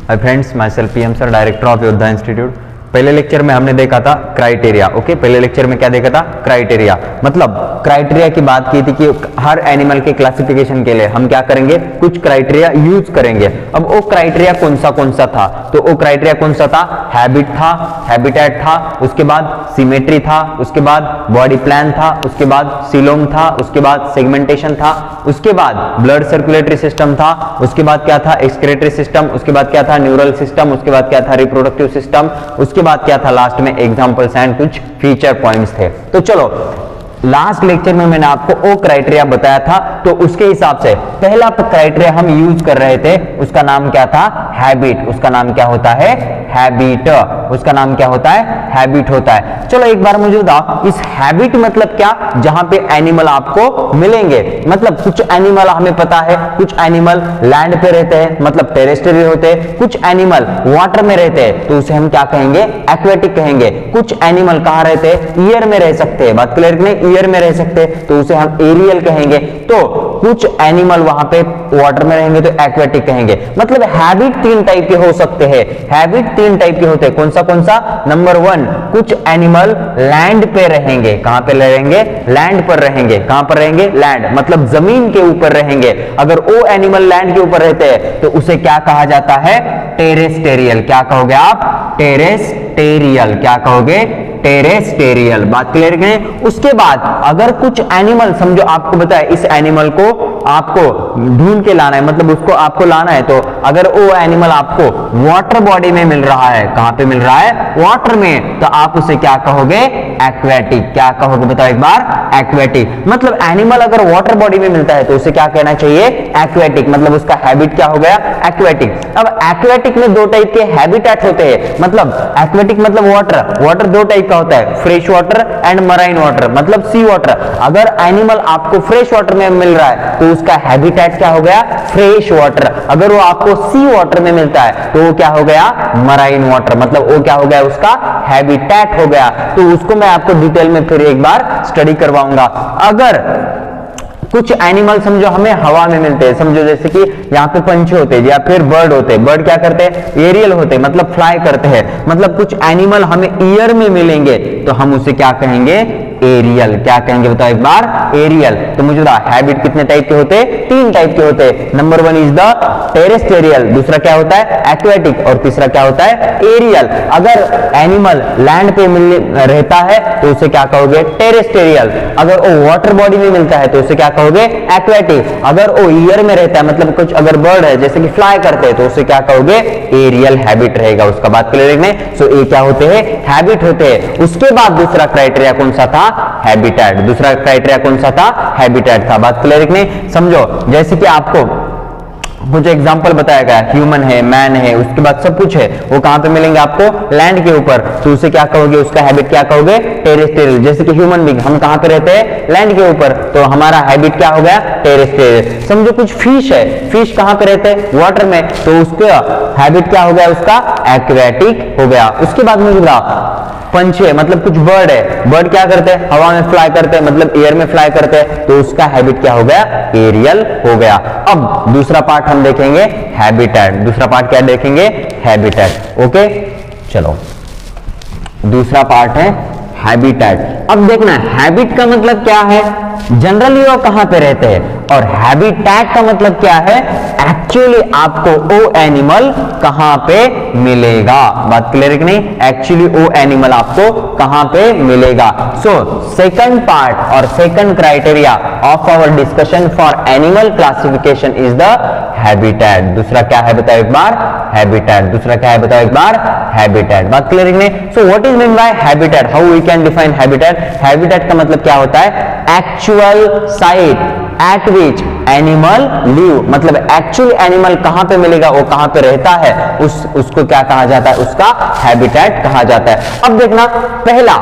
Hi friends, my self PM sir, director of योद्धा institute. पहले lecture में हमने देखा था क्राइटेरिया। ओके, पहले लेक्चर में क्या देखा था? क्राइटेरिया। मतलब क्राइटेरिया की बात की थी कि हर एनिमल के क्लासिफिकेशन के लिए हम क्या करेंगे, कुछ क्राइटेरिया यूज करेंगे। अब वो क्राइटेरिया कौन सा था? तो वो क्राइटेरिया कौन सा था? हैबिट था, हैबिटेट था, उसके बाद सिमेट्री था, उसके बाद बॉडी प्लान था, उसके बाद सीलोम था, उसके बाद सेगमेंटेशन था, उसके बाद ब्लड सर्कुलेटरी सिस्टम था, उसके बाद क्या था? एक्सक्रीटरी सिस्टम, उसके बाद क्या था? न्यूरल सिस्टम, उसके बाद क्या था? रिप्रोडक्टिव सिस्टम, उसके बाद क्या था? लास्ट में एग्जांपल्स एंड कुछ फीचर पॉइंट्स थे। तो चलो, लास्ट लेक्चर में मैंने आपको ओ क्राइटेरिया बताया था, तो उसके हिसाब से पहला क्राइटेरिया हम यूज कर रहे थे, उसका नाम क्या था? हैबिट। उसका नाम क्या होता है? हैबिट। उसका नाम क्या होता है? हैबिट होता है। चलो एक बार मुझे बताओ, इस हैबिट मतलब क्या? जहां पे एनिमल आपको मिलेंगे। मतलब कुछ एनिमल हमें पता है, कुछ एनिमल लैंड पे रहते हैं, मतलब टेरेस्ट्रियल होते हैं, कुछ एनिमल वाटर में रहते हैं, तो उसे हम क्या कहेंगे? एक्वेटिक कहेंगे। कुछ एनिमल कहां रहते हैं? ईयर में रह सकते हैं, बात क्लियर नहीं? ईयर में रह सकते हैं, तो उसे हम एरियल कहेंगे। तो कुछ एनिमल वहां पे वाटर में रहेंगे तो एक्वेटिक कहेंगे। मतलब हैबिट तीन टाइप के हो सकते हैं। हैबिट तीन टाइप के होते हैं। कौन सा? नंबर 1, कुछ एनिमल लैंड पे रहेंगे। कहां पे रहेंगे? लैंड पर रहेंगे। कहां पर रहेंगे? लैंड, मतलब जमीन के ऊपर रहेंगे। अगर वो एनिमल लैंड के ऊपर रहते हैं तो उसे क्या कहा जाता है? टेरेस्टेरियल। क्या कहोगे आप? टेरेस्टेरियल। क्या कहोगे? टेरेस्टेरियल। बात क्लियर है? उसके बाद अगर कुछ एनिमल, समझो आपको बताया इस एनिमल को आपको ढूंढ के लाना है, मतलब उसको आपको लाना है, तो अगर वो एनिमल आपको वाटर बॉडी में मिल रहा है, कहां पे मिल रहा है? वाटर में, तो आप उसे क्या कहोगे? एक्वेटिक। क्या कहोगे? बताओ एक बार। एक्वेटिक। मतलब एनिमल अगर वाटर बॉडी में मिलता है तो उसे क्या कहना चाहिए? एक्वेटिक। मतलब उसका हैबिट क्या हो गया? एक्वेटिक। अब एक्वेटिक में दो टाइप के हैबिटेट होते हैं। मतलब एक्वेटिक मतलब वाटर दो टाइप का होता है, fresh water and marine water, मतलब सी वाटर। अगर एनिमल आपको फ्रेश वाटर में मिल रहा है तो उसका हैबिटेट क्या हो गया? Fresh water. अगर वो आपको सी वाटर में मिलता है तो वो क्या हो गया? Marine water. मतलब वो क्या हो गया? उसका हैबिटेट हो गया। तो उसको मैं आपको डिटेल में फिर एक बार स्टडी करवाऊंगा। अगर कुछ एनिमल समझो हमें हवा में मिलते हैं, समझो जैसे कि यहाँ पे पंछी होते हैं या फिर बर्ड होते हैं। बर्ड क्या करते हैं? एरियल होते हैं, मतलब फ्लाई करते हैं। मतलब कुछ एनिमल हमें ईयर में मिलेंगे तो हम उसे क्या कहेंगे? एरियल। क्या कहेंगे? बताओ एक बार। एरियल। तो मुझे बता, हैबिट कितने टाइप के होते हैं? तीन टाइप के होते हैं। नंबर 1 इज द टेरेस्टेरियल, दूसरा क्या होता है? एक्वेटिक, और तीसरा क्या होता है? एरियल। अगर एनिमल लैंड पे रहता है तो उसे क्या कहोगे? टेरेस्टेरियल। अगर वो वाटर बॉडी में मिलता है तो उसे क्या कहोगे? एक्वेटिक। अगर वो ईयर में रहता है, मतलब कुछ अगर बर्ड है जैसे कि फ्लाई करते हैं, तो उसे क्या कहोगे? एरियल हैबिट रहेगा उसका। बात क्लियर है? सो ये क्या होते हैं? हैबिट होते हैं। उसके बाद दूसरा क्राइटेरिया कौन सा था? हैबिटेट। दूसरा क्राइटेरिया कौन सा था? हैबिटेट था। बात क्लियर नहीं? समझो जैसे कि आपको कुछ एग्जांपल बताया गया, ह्यूमन है, मैन है, उसके बाद सब कुछ है, वो कहां पे मिलेंगे आपको? लैंड के ऊपर। तो उसे क्या कहोगे? उसका हैबिट क्या कहोगे? टेरेस्टेरियल। जैसे कि ह्यूमन बीइंग, हम कहां पे रहते हैं? लैंड के ऊपर, तो हमारा हैबिट क्या हो गया? टेरेस्टेरियल। समझो कुछ फिश है, फिश कहां पे रहते हैं? वाटर में, तो उसका हैबिट क्या हो गया? उसका एक्वेटिक हो गया। उसके बाद मुझे बताओ, पंछी है, मतलब कुछ बर्ड है, बर्ड क्या करते हैं? हवा में फ्लाई करते हैं, मतलब एयर में फ्लाई करते हैं, तो उसका हैबिट क्या हो गया? एरियल हो गया। अब दूसरा पार्ट हम देखेंगे हैबिटेट। दूसरा पार्ट क्या देखेंगे? हैबिटेट। ओके, चलो दूसरा पार्ट है हैबिटेट। अब देखना, हैबिट का मतलब क्या है? जनरली वो कहां पे रहते हैं, और हैबिटेट का मतलब क्या है? एक्चुअली आपको वो एनिमल कहां पे मिलेगा। बात क्लियर है कि नहीं? एक्चुअली वो एनिमल आपको कहां पे मिलेगा। सो सेकंड पार्ट और second criteria of our discussion for animal classification is the habitat. दूसरा क्या है? बताओ एक बार। हैबिटेट। दूसरा क्या है? बताओ एक बार। हैबिटेट। बात क्लियर है कि नहीं? So what is mean by habitat? How we can define habitat? Habitat का मतलब क्या होता है? Actual site at which animal live, मतलब एक्चुअल एनिमल कहां पे मिलेगा, वो कहां पे रहता है, उसको क्या कहा जाता है? उसका हैबिटेट कहा जाता है। अब देखना, पहला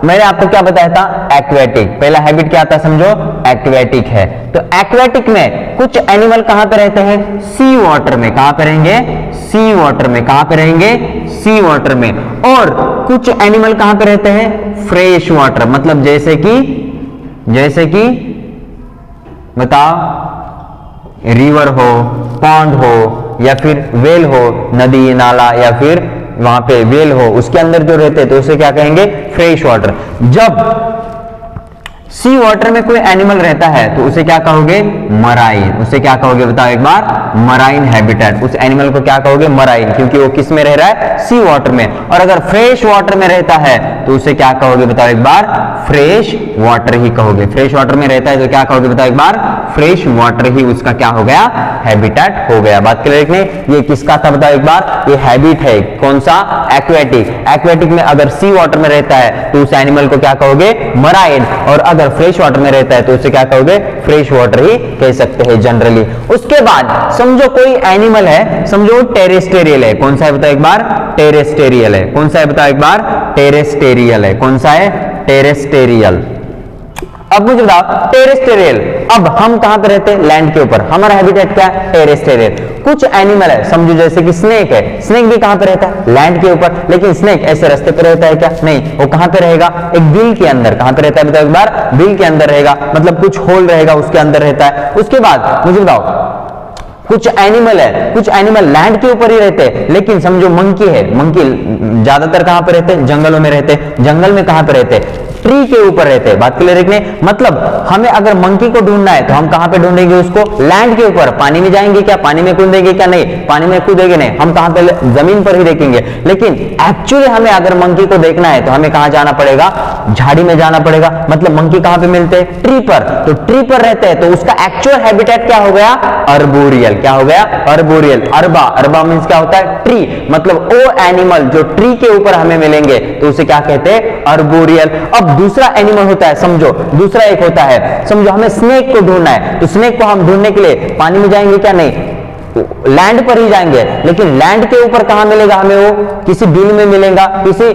मैंने आपको क्या बताया था? एक्वेटिक। पहला हैबिट क्या था? समझो एक्वेटिक है। तो एक्वेटिक में कुछ एनिमल कहां पे रहते हैं? सी वाटर में। कहां पे रहेंगे? सी वाटर में। कहां पे रहेंगे? सी वाटर में। और कुछ एनिमल कहां पे रहते हैं? फ्रेश वाटर, मतलब जैसे कि बताओ, रिवर हो, पॉन्ड हो या फिर वेल हो, नदी नाला या फिर वहां पे वेल हो, उसके अंदर जो रहते हैं तो उसे क्या कहेंगे, फ्रेश वाटर। जब सी वाटर में कोई एनिमल रहता है तो उसे क्या कहोगे, मराइन। उसे क्या कहोगे बताओ एक बार, मराइन हैबिटेट। उस एनिमल को क्या कहोगे, मराइन, क्योंकि वो किस में रह रहा है, सी वाटर में। और अगर फ्रेश वाटर में रहता है तो उसे क्या कहोगे बताओ एक बार, फ्रेश वाटर ही कहोगे। फ्रेश वाटर में रहता है तो क्या कहोगे बताओ एक बार, फ्रेश वाटर ही उसका क्या हो गया, हैबिटेट हो गया। बात क्लियर नहीं, ये किसका था बताओ एक बार, ये हैबिट है, कौन सा, एक्वेटिक। एक्वेटिक में अगर सी वाटर में रहता है तो उस एनिमल को क्या कहोगे, मराइन। और अगर फ्रेश वाटर में रहता है तो उसे क्या कहोगे, फ्रेश वाटर ही कह सकते हैं जनरली। उसके बाद समझो कोई एनिमल है, समझो टेरेस्टेरियल है। कौन सा है बताओ एक बार, टेरेस्टेरियल है। कौन सा है बताओ एक बार, टेरेस्टेरियल है। कौन सा है, टेरेस्टेरियल। अब मुझे बताओ टेरेस्टेरियल, अब हम कहां पे रहते हैं, लैंड के ऊपर। हमारा हैबिटेट क्या है, टेरेस्टेरियल। कुछ एनिमल है, समझो जैसे कि स्नेक है, स्नेक भी कहां पे रहता है, लैंड के ऊपर। लेकिन स्नेक ऐसे रास्ते पे रहता है क्या, नहीं, वो कहां पे रहेगा, एक बिल के अंदर। कहां पे रहता है बताओ एक बार, बिल के अंदर रहेगा, मतलब कुछ होल रहेगा उसके अंदर रहता है। उसके बाद मुझे बताओ कुछ एनिमल है, कुछ एनिमल लैंड के ऊपर ही रहते हैं, लेकिन समझो मंकी है, मंकी ज्यादातर कहां पे रहते हैं, जंगलों में रहते हैं। जंगल में कहां पे रहते हैं, ट्री के ऊपर रहते हैं। बात क्लियर है, मतलब हमें अगर मंकी को ढूंढना है तो हम कहां पे ढूंढेंगे उसको, लैंड के ऊपर। पानी में जाएंगे क्या, पानी में कूदेंगे क्या, नहीं, पानी में कूदेंगे नहीं, हम कहां पे, जमीन पर ही देखेंगे। लेकिन एक्चुअली हमें अगर मंकी को देखना है तो हमें कहां जाना पड़ेगा, झाड़ी में जाना पड़ेगा। मतलब मंकी कहां पे मिलते हैं, ट्री पर। तो ट्री पर रहते हैं तो उसका एक्चुअल हैबिटेट क्या हो गया, अर्बोरियल। क्या हो गया, अर्बोरियल। अर्बा, अर्बा मींस क्या होता है, ट्री। मतलब वो एनिमल जो ट्री के ऊपर हमें मिलेंगे तो उसे क्या कहते हैं, अर्बोरियल। अब दूसरा एनिमल होता है, समझो दूसरा एक होता है, समझो हमें स्नेक को ढूंढना है तो स्नेक को हम ढूंढने के लिए पानी में जाएंगे क्या, नहीं, लैंड पर ही जाएंगे। लेकिन लैंड के ऊपर कहां मिलेगा हमें, वो किसी बिल में मिलेगा, किसी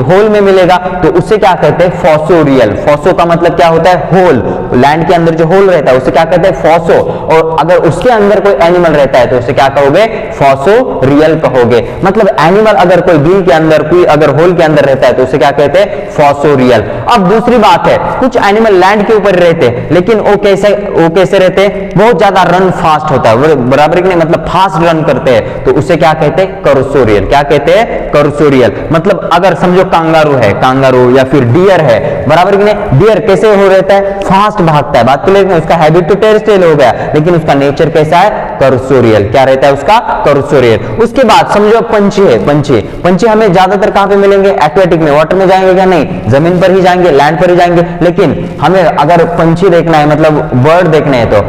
होल में मिलेगा, तो उससे क्या कहते हैं, फॉसोरियल। फॉसो का मतलब क्या होता है, होल। लैंड के अंदर जो होल रहता है उसे क्या कहते हैं, फॉसो। और अगर उसके अंदर कोई एनिमल रहता है तो उसे क्या कहोगे, फॉसोरियल कहोगे। मतलब एनिमल अगर कोई बिल के अंदर, कोई अगर होल के अंदर रहता है तो उसे क्या कहते हैं, फॉसोरियल। अब दूसरी बात है, कुछ एनिमल लैंड के ऊपर रहते हैं लेकिन वो कैसे रहते हैं, बहुत ज्यादा रन फास्ट होता है, बराबर कि नहीं, मतलब फास्ट रन करते हैं तो उसे क्या कहते हैं, कर्सोरियल। क्या कहते हैं, कर्सोरियल। मतलब अगर समझो कांगारू है, कांगारू या फिर डियर है, बराबर कि नहीं, डियर कैसे हो रहता है, फास्ट भागता है। बात क्लियर है, उसका हैबिट तो टेरेस्ट्रियल हो गया लेकिन उसका नेचर कैसा है, कर्सोरियल। क्या रहता है उसका, कर्सोरियल। उसके बाद समझो पंछी है, पंछी। पंछी हमें ज्यादातर कहां पे मिलेंगे, एक्वेटिक में। वाटर में जाएंगे क्या, नहीं, जमीन पर ही जाएंगे, लैंड पर ही जाएंगे। लेकिन हमें अगर पंछी देखना है, मतलब बर्ड देखने है, तो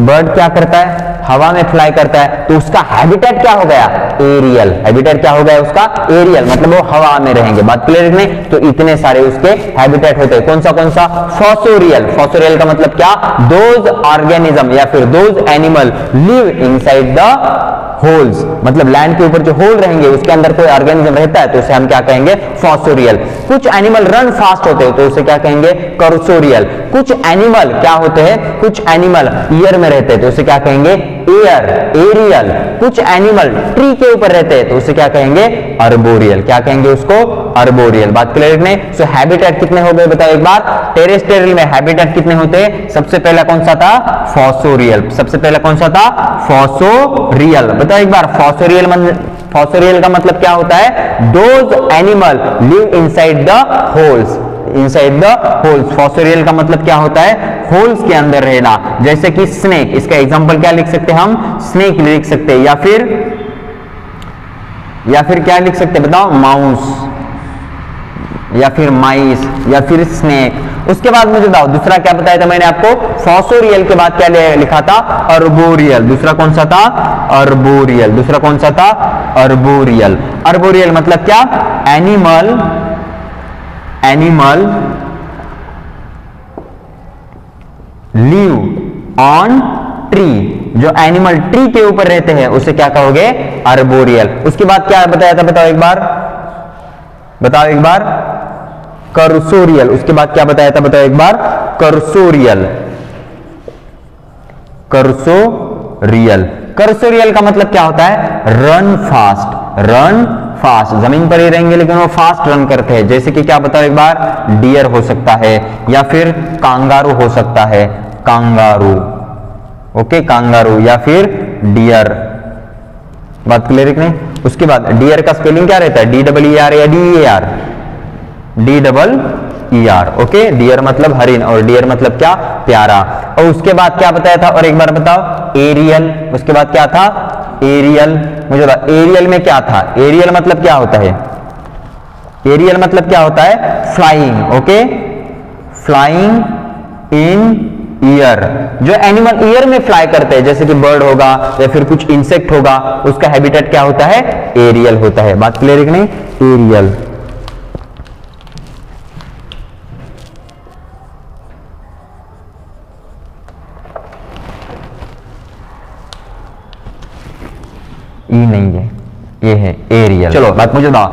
बर्ड क्या करता है, हवा में फ्लाई करता है, तो उसका हैबिटेट क्या हो गया, एरियल। हैबिटेट क्या हो गया उसका, एरियल, मतलब वो हवा में रहेंगे। बात क्लियर नहीं, तो इतने सारे उसके हैबिटेट होते हैं। कौन सा, फॉसोरियल। फॉसोरियल का मतलब क्या, दोज ऑर्गेनिज्म या फिर those animal live inside the holes. मतलब लैंड के ऊपर जो होल रहेंगे उसके अंदर कोई ऑर्गेनिज्म रहता है तो उसे हम क्या कहेंगे, फॉसोरियल। कुछ एनिमल रन फास्ट होते हैं तो उसे क्या कहेंगे, कर्सोरियल। कुछ एनिमल क्या होते हैं, कुछ एनिमल ईयर में रहते हैं तो उसे क्या कहेंगे, एयर, एरियल। कुछ एनिमल ट्री के ऊपर रहते हैं तो उसे क्या कहेंगे, अर्बोरियल। क्या कहेंगे उसको, अर्बोरियल। बात क्लियर नहीं, सो हैबिटेट कितने हो गए बताओ एक बार, टेरेस्ट्रियल में हैबिटेट कितने होते हैं, सबसे पहला कौन सा था, फॉसोरियल। सबसे पहला कौन सा था, फॉसोरियल। बताओ एक बार, फॉसोरियल का मतलब क्या होता है, those animal live inside the holes. Inside the holes. Fossorial का मतलब क्या होता है, होल्स के अंदर रहना। जैसे कि स्नेक, इसका एग्जांपल क्या लिख सकते हैं हम, स्नेक लिख सकते हैं, या फिर क्या लिख सकते हैं बताओ, माउस, या फिर माइस, या फिर स्नेक। उसके बाद मुझे बताओ दूसरा क्या बताया था मैंने आपको, फॉसोरियल के बाद क्या लिखा था, अर्बोरियल। दूसरा कौन सा था, अर्बोरियल। दूसरा कौन सा था, अर्बोरियल। अर्बोरियल मतलब क्या, एनिमल लिव ऑन ट्री। जो एनिमल ट्री के ऊपर रहते हैं उसे क्या कहोगे, अर्बोरियल। उसके बाद क्या बताया था बताओ एक बार, कर्सोरियल। उसके बाद क्या बताया था बताओ एक बार, कर्सोरियल। कर्सोरियल का मतलब क्या होता है, रन फास्ट। जमीन पर ही रहेंगे लेकिन वो फास्ट रन करते हैं। जैसे कि क्या बताओ एक बार, डियर हो सकता है या फिर कांगारू हो सकता है, कांगारू, ओके, कांगारू या फिर डियर। बात क्लियर है कि नहीं? उसके बाद डियर का स्पेलिंग क्या रहता है? DEER या DEAR? DEER, okay. डियर मतलब हरिण और डियर मतलब क्या? प्यारा। और उसके बाद क्या बताया था और एक बार बताओ? एरियल। उसके बाद क्या था? एरियल। मुझे बताओ एरियल में क्या था? एरियल मतलब क्या होता है? एरियल मतलब क्या होता है? Flying, okay. Flying in year, जो एनिमल ईयर में फ्लाई करते हैं, जैसे कि बर्ड होगा या फिर कुछ इंसेक्ट होगा, उसका हैबिटेट क्या होता है? एरियल होता है। बात क्लियर है कि नहीं? एरियल। ई नहीं है, ये है एरियल। चलो बात मुझे बताओ,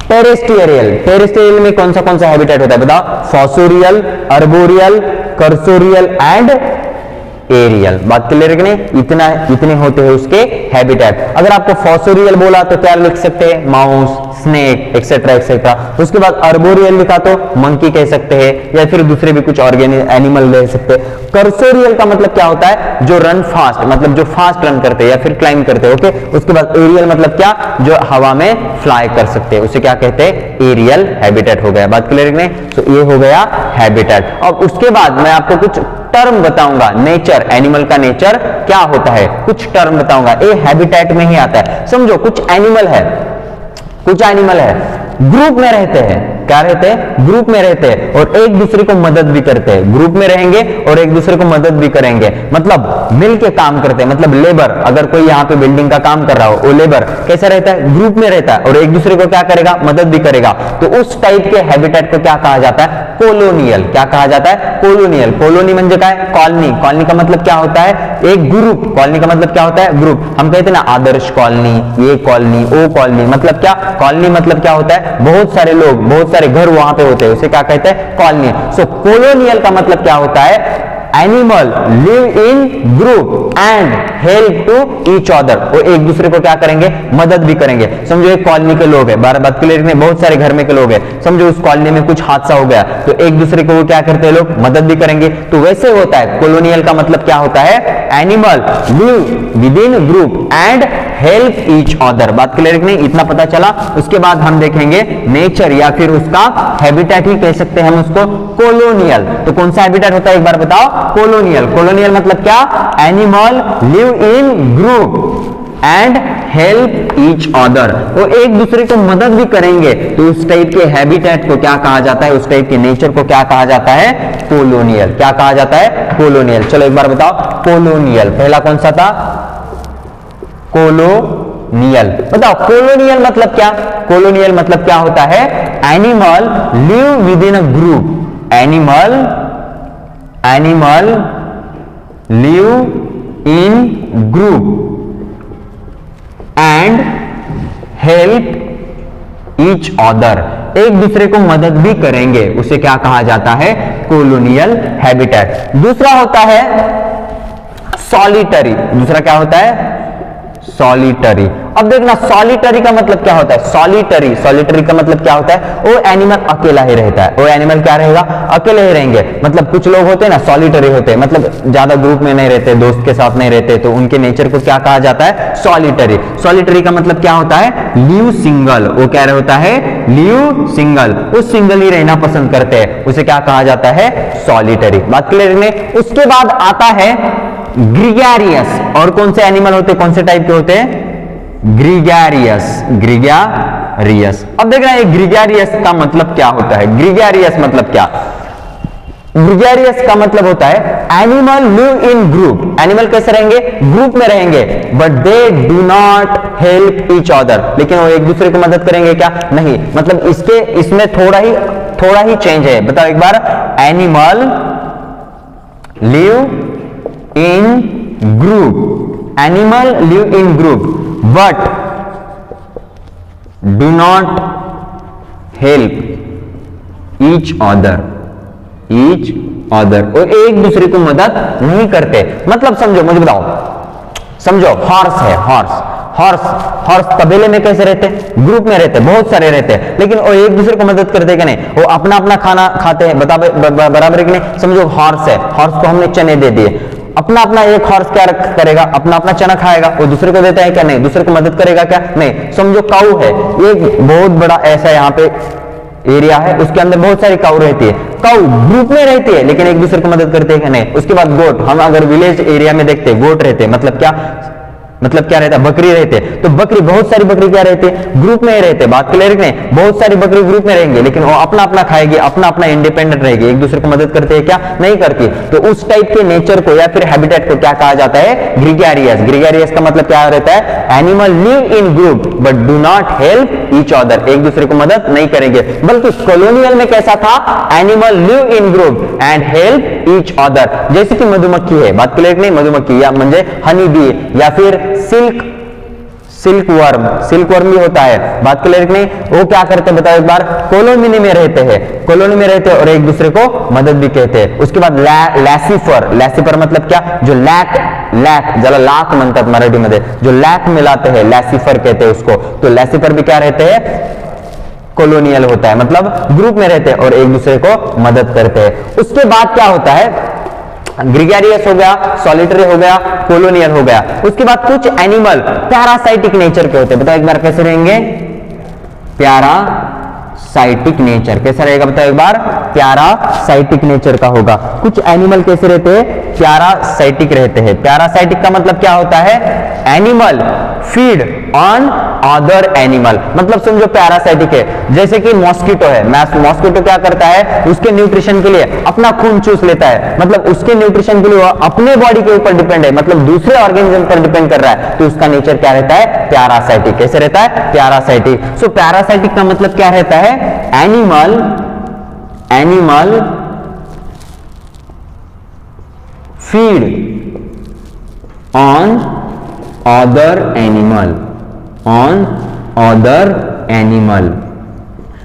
टेरेस्ट्रियल। टेरेस्ट्रियल में कौन सा हैबिटेट होता है बताओ? फॉसोरियल, अर्बोरियल, कर्सोरियल एंड एरियल। बात क्लियर है कि नहीं? इतने होते हैं उसके हैबिटेट। अगर आपको फॉसोरियल बोला तो क्या लिख सकते हैं? Mouse, snake etcetera etcetera. उसके बाद अर्बोरियल लिखा तो मंकी कह सकते हैं या फिर दूसरे भी कुछ ऑर्गेनिक एनिमल ले सकते हैं। कर्सोरियल का मतलब क्या होता है? जो रन फास्ट, मतलब जो फास्ट रन करते हैं या फिर क्लाइंब करते हैं, ओके। उसके बाद एरियल मतलब क्या? जो हवा में फ्लाई कर सकते हैं, उसे क्या कहते हैं? एरियल हैबिटेट हो गया। बात क्लियर है कि नहीं? तो ये हो गया हैबिटेट। और उसके बाद मैं आपको कुछ टर्म बताऊंगा, नेचर, एनिमल का नेचर क्या होता है, कुछ टर्म बताऊंगा। ये हैबिटेट में ही आता है। समझो कुछ एनिमल है ग्रुप में रहते हैं। क्या रहते हैं? ग्रुप में रहते हैं और एक दूसरे को मदद भी करते हैं। ग्रुप में रहेंगे और एक दूसरे को मदद भी करेंगे, मतलब मिलके काम करते हैं। मतलब लेबर, अगर कोई यहाँ पे बिल्डिंग का काम कर रहा हो, वो लेबर कैसा रहता है? ग्रुप में रहता है और एक दूसरे को क्या करेगा? मदद भी करेगा। तो उस टाइप के हैबिटेट को क्या कहा जाता है? कोलोनियल। क्या कहा जाता है? कोलोनियल। कॉलोनी म्हणजे काय? कॉलोनी। कॉलोनी का मतलब क्या होता है? एक ग्रुप। कॉलोनी का मतलब क्या होता है? ग्रुप। हम कहते हैं ना आदर्श कॉलोनी, ये कॉलोनी, वो कॉलोनी, मतलब क्या? कॉलोनी मतलब क्या होता है? बहुत सारे लोग, बहुत सारे घर वहां पे होते हैं, उसे क्या कहते हैं? कॉलोनी। सो कोलोनियल का मतलब क्या होता है? Animal live in group and help to each other. वो एक दूसरे को क्या करेंगे? मदद भी करेंगे। समझो एक कॉलोनी के लोग हैं, बात क्लियर में, बहुत सारे घर में के लोग हैं। समझो उस कॉलोनी में कुछ हादसा हो गया तो एक दूसरे को वो क्या करते हैं? लोग मदद भी करेंगे। तो वैसे होता है कोलोनियल का मतलब क्या होता है? Animal live with in group and help each other. बात क्लियर नहीं? इतना पता चला। उसके बाद हम देखेंगे नेचर या फिर उसका हैबिटेट ही कह सकते हैं हम उसको, कोलोनियल। तो कौन सा हैबिटेट होता है एक बार बताओ? कोलोनियल। कोलोनियल मतलब क्या? Animal live in group and help each other. वो एक दूसरे को मदद भी करेंगे। तो उस टाइप के हैबिटेट को क्या कहा जाता है? उस टाइप के नेचर को क्या कहा जाता है? कोलोनियल। क्या कहा जाता है? कोलोनियल। चलो एक बार बताओ कोलोनियल। पहला कौन सा था? कोलोनियल। बताओ कोलोनियल मतलब क्या? कोलोनियल मतलब क्या होता है? Animal live with in a group. Animal live in group and help each other. एक दूसरे को मदद भी करेंगे, उसे क्या कहा जाता है? Colonial habitat. दूसरा होता है सॉलिटरी। दूसरा क्या होता है? सॉलिटरी। अब देखना सॉलिटरी का मतलब क्या होता है? सॉलिटरी का मतलब क्या होता है? वो एनिमल अकेला ही रहता है। वो एनिमल क्या रहेगा? अकेले ही रहेंगे। मतलब कुछ लोग होते हैं ना सॉलिटरी होते हैं, मतलब ज्यादा ग्रुप में नहीं रहते, दोस्त के साथ नहीं रहते, तो उनके नेचर को क्या कहा जाता है? सॉलिटरी। सॉलिटरी का मतलब क्या होता है? Live single. वो क्या होता है? Live single. वो सिंगल ही रहना पसंद करते हैं, उसे क्या कहा जाता है? सॉलिटरी। बात क्लियर है? उसके बाद आता है ग्रीगैरियस। और कौन से एनिमल होते हैं? कौन से टाइप के होते हैं? ग्रीगैरियस। अब देख रहे हैं ग्रीगैरियस का मतलब क्या होता है? ग्रीगैरियस मतलब क्या? ग्रीगैरियस का मतलब होता है animal live in group. Animal कैसे रहेंगे? ग्रुप में रहेंगे, but they do not help each other. लेकिन वो एक दूसरे को मदद करेंगे क्या? नहीं। मतलब इसमें थोड़ा ही चेंज है। बताओ एक बार। Animal live in group, animal live in group but do not help each other. और एक दूसरे को मदद नहीं करते। मतलब समझो, मुझे बताओ, समझो हॉर्स है। हॉर्स तबेले में कैसे रहते? ग्रुप में रहते, बहुत सारे रहते हैं, लेकिन वो एक दूसरे को मदद करते कि नहीं? वो अपना खाना खाते हैं, बराबर है कि नहीं? समझो हॉर्स है, हॉर्स को हमने चने दे दिए, अपना अपना एक हॉर्स क्या करेगा, अपना अपना चना खाएगा, वो दूसरे को देता है क्या, नहीं, दूसरे को मदद करेगा क्या, नहीं। समझो काऊ है, एक बहुत बड़ा ऐसा यहाँ पे एरिया है, उसके अंदर बहुत सारी काऊ रहती है, काऊ ग्रुप में रहती है लेकिन एक दूसरे को मदद करते हैं क्या, नहीं। उसके बाद गोट, हम अगर विलेज एरिया में देखते हैं गोट रहते हैं, मतलब क्या रहता है, बकरी रहते हैं। तो बकरी, बहुत सारी बकरी क्या रहती है, ग्रुप में ही रहते हैं। बात क्लियर नहीं, बहुत सारी बकरी ग्रुप में रहेंगे लेकिन वो अपना अपना खाएगी, अपना अपना इंडिपेंडेंट रहेगी, एक दूसरे को मदद करते हैं क्या, नहीं करती। तो उस टाइप के नेचर को या फिर हैबिटेट को क्या कहा जाता है, ग्रीगेरियस। ग्रीगेरियस का मतलब क्या रहता है, animal live in group but do not help each other, एक दूसरे को मदद नहीं करेंगे। बल्कि कॉलोनियल में कैसा था, animal live in group and help each other. जैसे कि मधुमक्खी है, बात क्लियर नहीं, मधुमक्खी या म्हणजे हनी बी या फिर सिल्क वर्म भी होता है, बात क्लियर नहीं। वो क्या करते हैं बताओ एक बार, कॉलोनी में रहते हैं, कॉलोनी में रहते हैं और एक दूसरे को मदद भी कहते हैं। उसके बाद लॅसिफर मतलब क्या, जो लॅक ज्याला लाख म्हणतात मराठीमध्ये, जो लॅक मिलाते हैं लॅसिफर कहते हैं उसको। तो लॅसिफर भी क्या रहते हैं, कॉलोनियल होता है, मतलब ग्रुप में रहते हैं और एक दूसरे को मदद करते हैं। उसके बाद क्या होता है, ग्रीगेरियस हो गया, सॉलिटरी हो गया, कॉलोनियल हो गया। उसके बाद कुछ एनिमल पैरासाइटिक नेचर के होते हैं, बताओ एक बार कैसे रहेंगे, पैरासाइटिक नेचर कैसा रहेगा, बताओ एक बार, पैरासाइटिक नेचर का होगा। कुछ एनिमल कैसे रहते हैं, पैरासाइटिक रहते हैं। पैरासाइटिक का मतलब क्या होता है, animal feed on other animal, मतलब समझो पैरासाइटिक है, जैसे कि मॉस्किटो है, मॉस्किटो क्या करता है, उसके न्यूट्रिशन के लिए अपना खून चूस लेता है, मतलब उसके न्यूट्रिशन के लिए वो अपने बॉडी के ऊपर डिपेंड है, मतलब दूसरे ऑर्गेनिज्म पर डिपेंड कर रहा है, तो उसका नेचर क्या रहता है, पैरासाइटिक। कैसे रहता है, पैरासाइटिक। सो पैरासाइटिक का मतलब क्या रहता है, animal feed on other animal,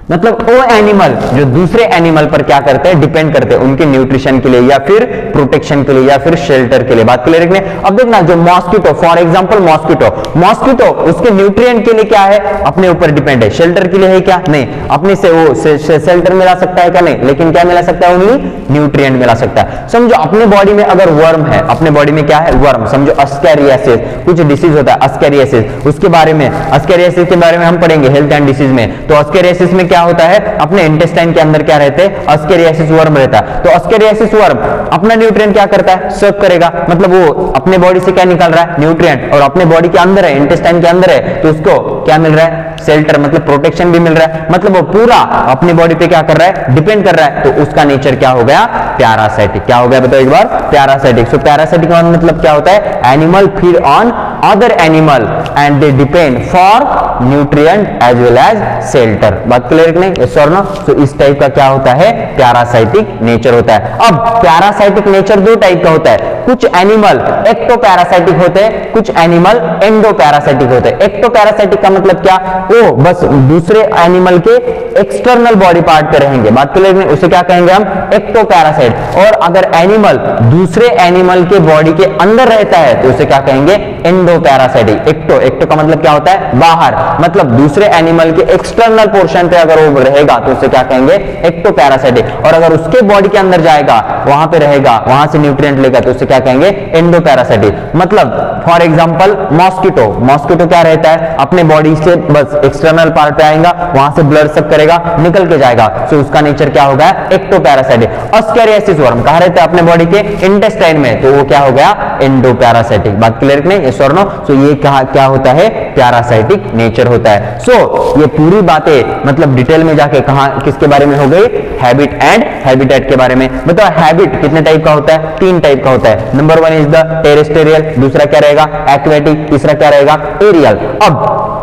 मतलब वो एनिमल जो दूसरे एनिमल पर क्या करते हैं, डिपेंड करते हैं उनके न्यूट्रिशन के लिए या फिर प्रोटेक्शन के लिए या फिर शेल्टर के लिए। बात क्लियर है? अब देखना, जो मॉस्किटो, फॉर एग्जांपल मॉस्किटो उसके न्यूट्रिएंट के लिए क्या है, अपने ऊपर डिपेंड है। शेल्टर के लिए है क्या, नहीं, अपने से वो शेल्टर मिला सकता है क्या, नहीं, लेकिन क्या मिला सकता है, ओनली न्यूट्रिएंट मिला सकता है। समझो अपने बॉडी में अगर वर्म है, अपने बॉडी में क्या है, वर्म, समझो अस्कैरियासिस, कुछ डिसीज होता है अस्कैरियासिस, उसके बारे में, अस्कैरियासिस के बारे में हम पढ़ेंगे हेल्थ एंड डिसीज में। तो अस्कैरियासिस में क्या होता है, अपने इंटेस्टाइन के अंदर क्या रहते हैं, अस्कैरियासिस वर्म रहता है। तो अस्कैरियासिस वर्म अपना न्यूट्रिएंट क्या करता है, सर्व करेगा, मतलब वो अपने बॉडी से क्या निकाल रहा है, न्यूट्रिएंट, और अपने बॉडी के अंदर है, इंटेस्टाइन के अंदर है, तो उसको क्या मिल रहा है, शेल्टर, मतलब प्रोटेक्शन भी मिल रहा है, मतलब वो पूरा अपने बॉडी पे क्या कर रहा है, डिपेंड कर रहा है। तो उसका नेचर क्या हो गया, पैरासाइटिक। क्या हो गया बताओ एक बार, पैरासाइटिक। सो पैरासाइटिक का मतलब क्या होता है, animal feed on other animal and they depend for nutrient as well as shelter. बात क्लियर नहीं, यस और नो? तो इस टाइप का क्या होता है, पैरासाइटिक नेचर होता है। अब पैरासाइटिक नेचर दो टाइप का होता है, कुछ एनिमल एक्टोपैरासाइटिक होते हैं, कुछ एनिमल एंडोपैरासाइटिक होते हैं। एक्टोपैरासाइटिक का मतलब क्या, वो बस दूसरे एनिमल के एक्सटर्नल बॉडी पार्ट पे रहेंगे। बात क्लियर नहीं, उसे क्या कहेंगे हम, एक्टोपैरासाइट। और अगर एनिमल दूसरे एनिमल के बॉडी के अंदर रहता है तो उसे क्या कहेंगे, एंडोपैरासाइटिक। एक्टो का मतलब क्या होता है, बाहर, मतलब दूसरे एनिमल के एक्सटर्नल पोर्शन पे अगर वो रहेगा तो उसे क्या कहेंगे, एक्टोपैरासाइटिक। और अगर उसके बॉडी के अंदर जाएगा, वहां पे रहेगा, वहां से न्यूट्रिएंट लेगा, तो उसे क्या कहेंगे, एंडोपैरासाइटिक। मतलब फॉर एग्जांपल मॉस्किटो क्या रहता है, अपने बॉडी से बस एक्सटर्नल पार्ट पे आएगा, वहां से ब्लड सक करेगा, निकल के जाएगा, तो उसका नेचर क्या होगा, एक्टोपैरासाइटिक। अस्कैरियासिस वर्म कहां रहता है, अपने बॉडी के इंटेस्टाइन में, तो वो क्या हो गया, एंडोपैरासाइटिक। बात क्लियर नहीं, यस और नो? सो ये क्या होता है, पैरासाइटिक नेचर होता है। सो ये पूरी बातें मतलब डिटेल में जाके कहां किसके बारे में हो गई, हैबिट एंड हैबिटेट के बारे में। बताओ हैबिट कितने टाइप का होता है, 3 टाइप का होता है। नंबर 1 इज द टेरेस्टेरियल, दूसरा क्या रहेगा, एक्वेटिक, तीसरा क्या रहेगा, एरियल। अब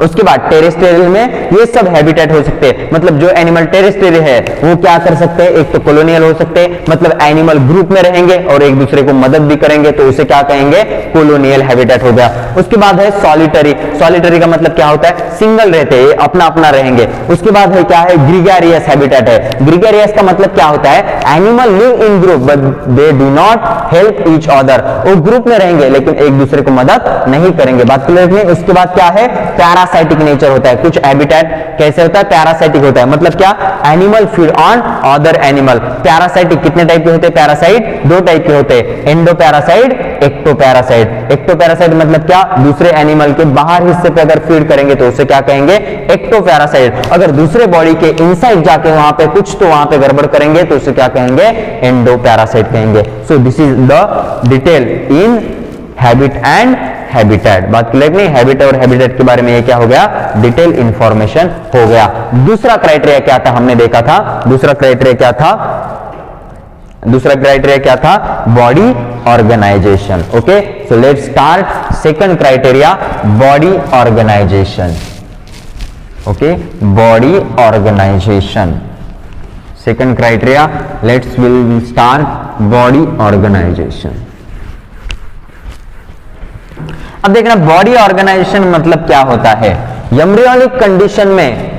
उसके बाद टेरेस्टेरियल में ये सब हैबिटेट हो सकते हैं, मतलब जो एनिमल टेरेस्टेरियल है वो क्या कर सकते हैं, एक तो कॉलोनियल हो सकते हैं, मतलब एनिमल ग्रुप में रहेंगे और एक दूसरे को मदद भी करेंगे, तो उसे क्या कहेंगे, कॉलोनियल हैबिटेट हो गया। उसके बाद है सॉलिटरी का मतलब क्या होता है, सिंगल रहते हैं, अपना अपना रहेंगे। उसके बाद है क्या है, ग्रीगेरियस हैबिटेट है। ग्रीगेरियस का मतलब क्या होता है, animal live in group but they do not help each other. वो ग्रुप में रहेंगे लेकिन एक दूसरे को मदद नहीं करेंगे। बात क्लियर नहीं? उसके बाद क्या है, पैरासाइटिक पैरासाइटिक नेचर होता है, कुछ हैबिटेट कैसे होता है, पैरासाइटिक होता है। मतलब क्या, animal feed on other animal. Parasitic कितने टाइप के होते हैं, पैरासाइट दो टाइप के होते हैं, एंडोपैरासाइट, एक्टोपैरासाइट। एक्टोपैरासाइट मतलब क्या, दूसरे एनिमल के बाहर हिस्से पे अगर फीड करेंगे तो उसे क्या कहेंगे, एक्टोपैरासाइट। अगर दूसरे बॉडी के इनसाइड जाके वहां पे कुछ तो वहां पे गड़बड़ करेंगे तो उसे क्या कहेंगे, एंडोपैरासाइट कहेंगे। सो this is the detail in habit and habitat. बात क्लियर नहीं, हैबिट और हैबिटेट के बारे में ये क्या हो गया, डिटेल इंफॉर्मेशन हो गया। दूसरा क्राइटेरिया क्या था, हमने देखा था, दूसरा क्राइटेरिया क्या था, दूसरा क्राइटेरिया क्या था, body organisation. Okay, so let's start second criteria, body organisation. Okay, body organisation, second criteria, let's will start body organisation. अब देखना बॉडी ऑर्गेनाइजेशन मतलब क्या होता है। एम्ब्रियोनिक कंडीशन में,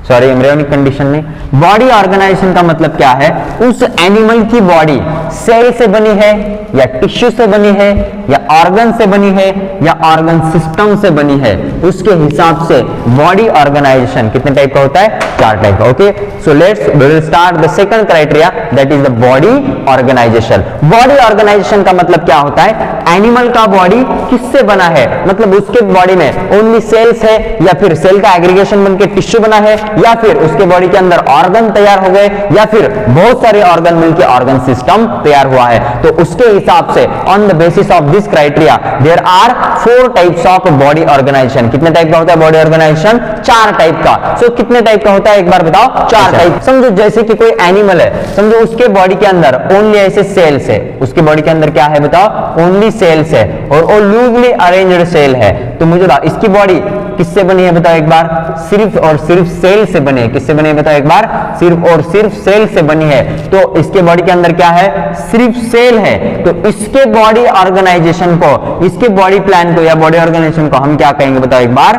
सॉरी एम्ब्रियोनिक कंडीशन में बॉडी ऑर्गेनाइजेशन का मतलब क्या है, उस एनिमल की बॉडी सेल से बनी है या टिश्यू से बनी है या ऑर्गन से बनी है या ऑर्गन सिस्टम से बनी है, उसके हिसाब से बॉडी ऑर्गेनाइजेशन कितने टाइप का होता है, चार टाइप का। Okay, so let's will start the second criteria, that is the body organisation. Body organisation का मतलब क्या होता है, एनिमल का बॉडी किससे बना है, मतलब उसके बॉडी में ओनली सेल्स है या फिर सेल का एग्रीगेशन बनकर टिश्यू बना है या फिर उसके बॉडी के अंदर ऑर्गन तैयार हो गए या फिर बहुत सारे ऑर्गन मिलकर ऑर्गन सिस्टम तैयार हुआ है। तो उसके हिसाब से on the basis of this criteria there are 4 types of body organisation. कितने टाइप का होता है बॉडी ऑर्गेनाइजेशन, 4 टाइप का। सो कितने टाइप का होता है एक बार बताओ, 4 टाइप। समझो जैसे कि कोई एनिमल है, समझो उसके बॉडी के अंदर ओनली ऐसे सेल्स है, उसके बॉडी के अंदर क्या है बताओ, ओनली सेल्स है और वो लूजली अरेंज्ड सेल है। तो मुझे बताओ इसकी बॉडी किससे बनी है बताओ एक बार, सिर्फ और सिर्फ सेल से बनी है। किससे बनी है बताओ एक बार, सिर्फ और सिर्फ सेल से बनी है। तो इसके बॉडी के अंदर क्या है, सिर्फ सेल है। तो इसके बॉडी ऑर्गेनाइजेशन को, इसके बॉडी प्लान को या बॉडी ऑर्गेनाइजेशन को हम क्या कहेंगे बताओ एक बार,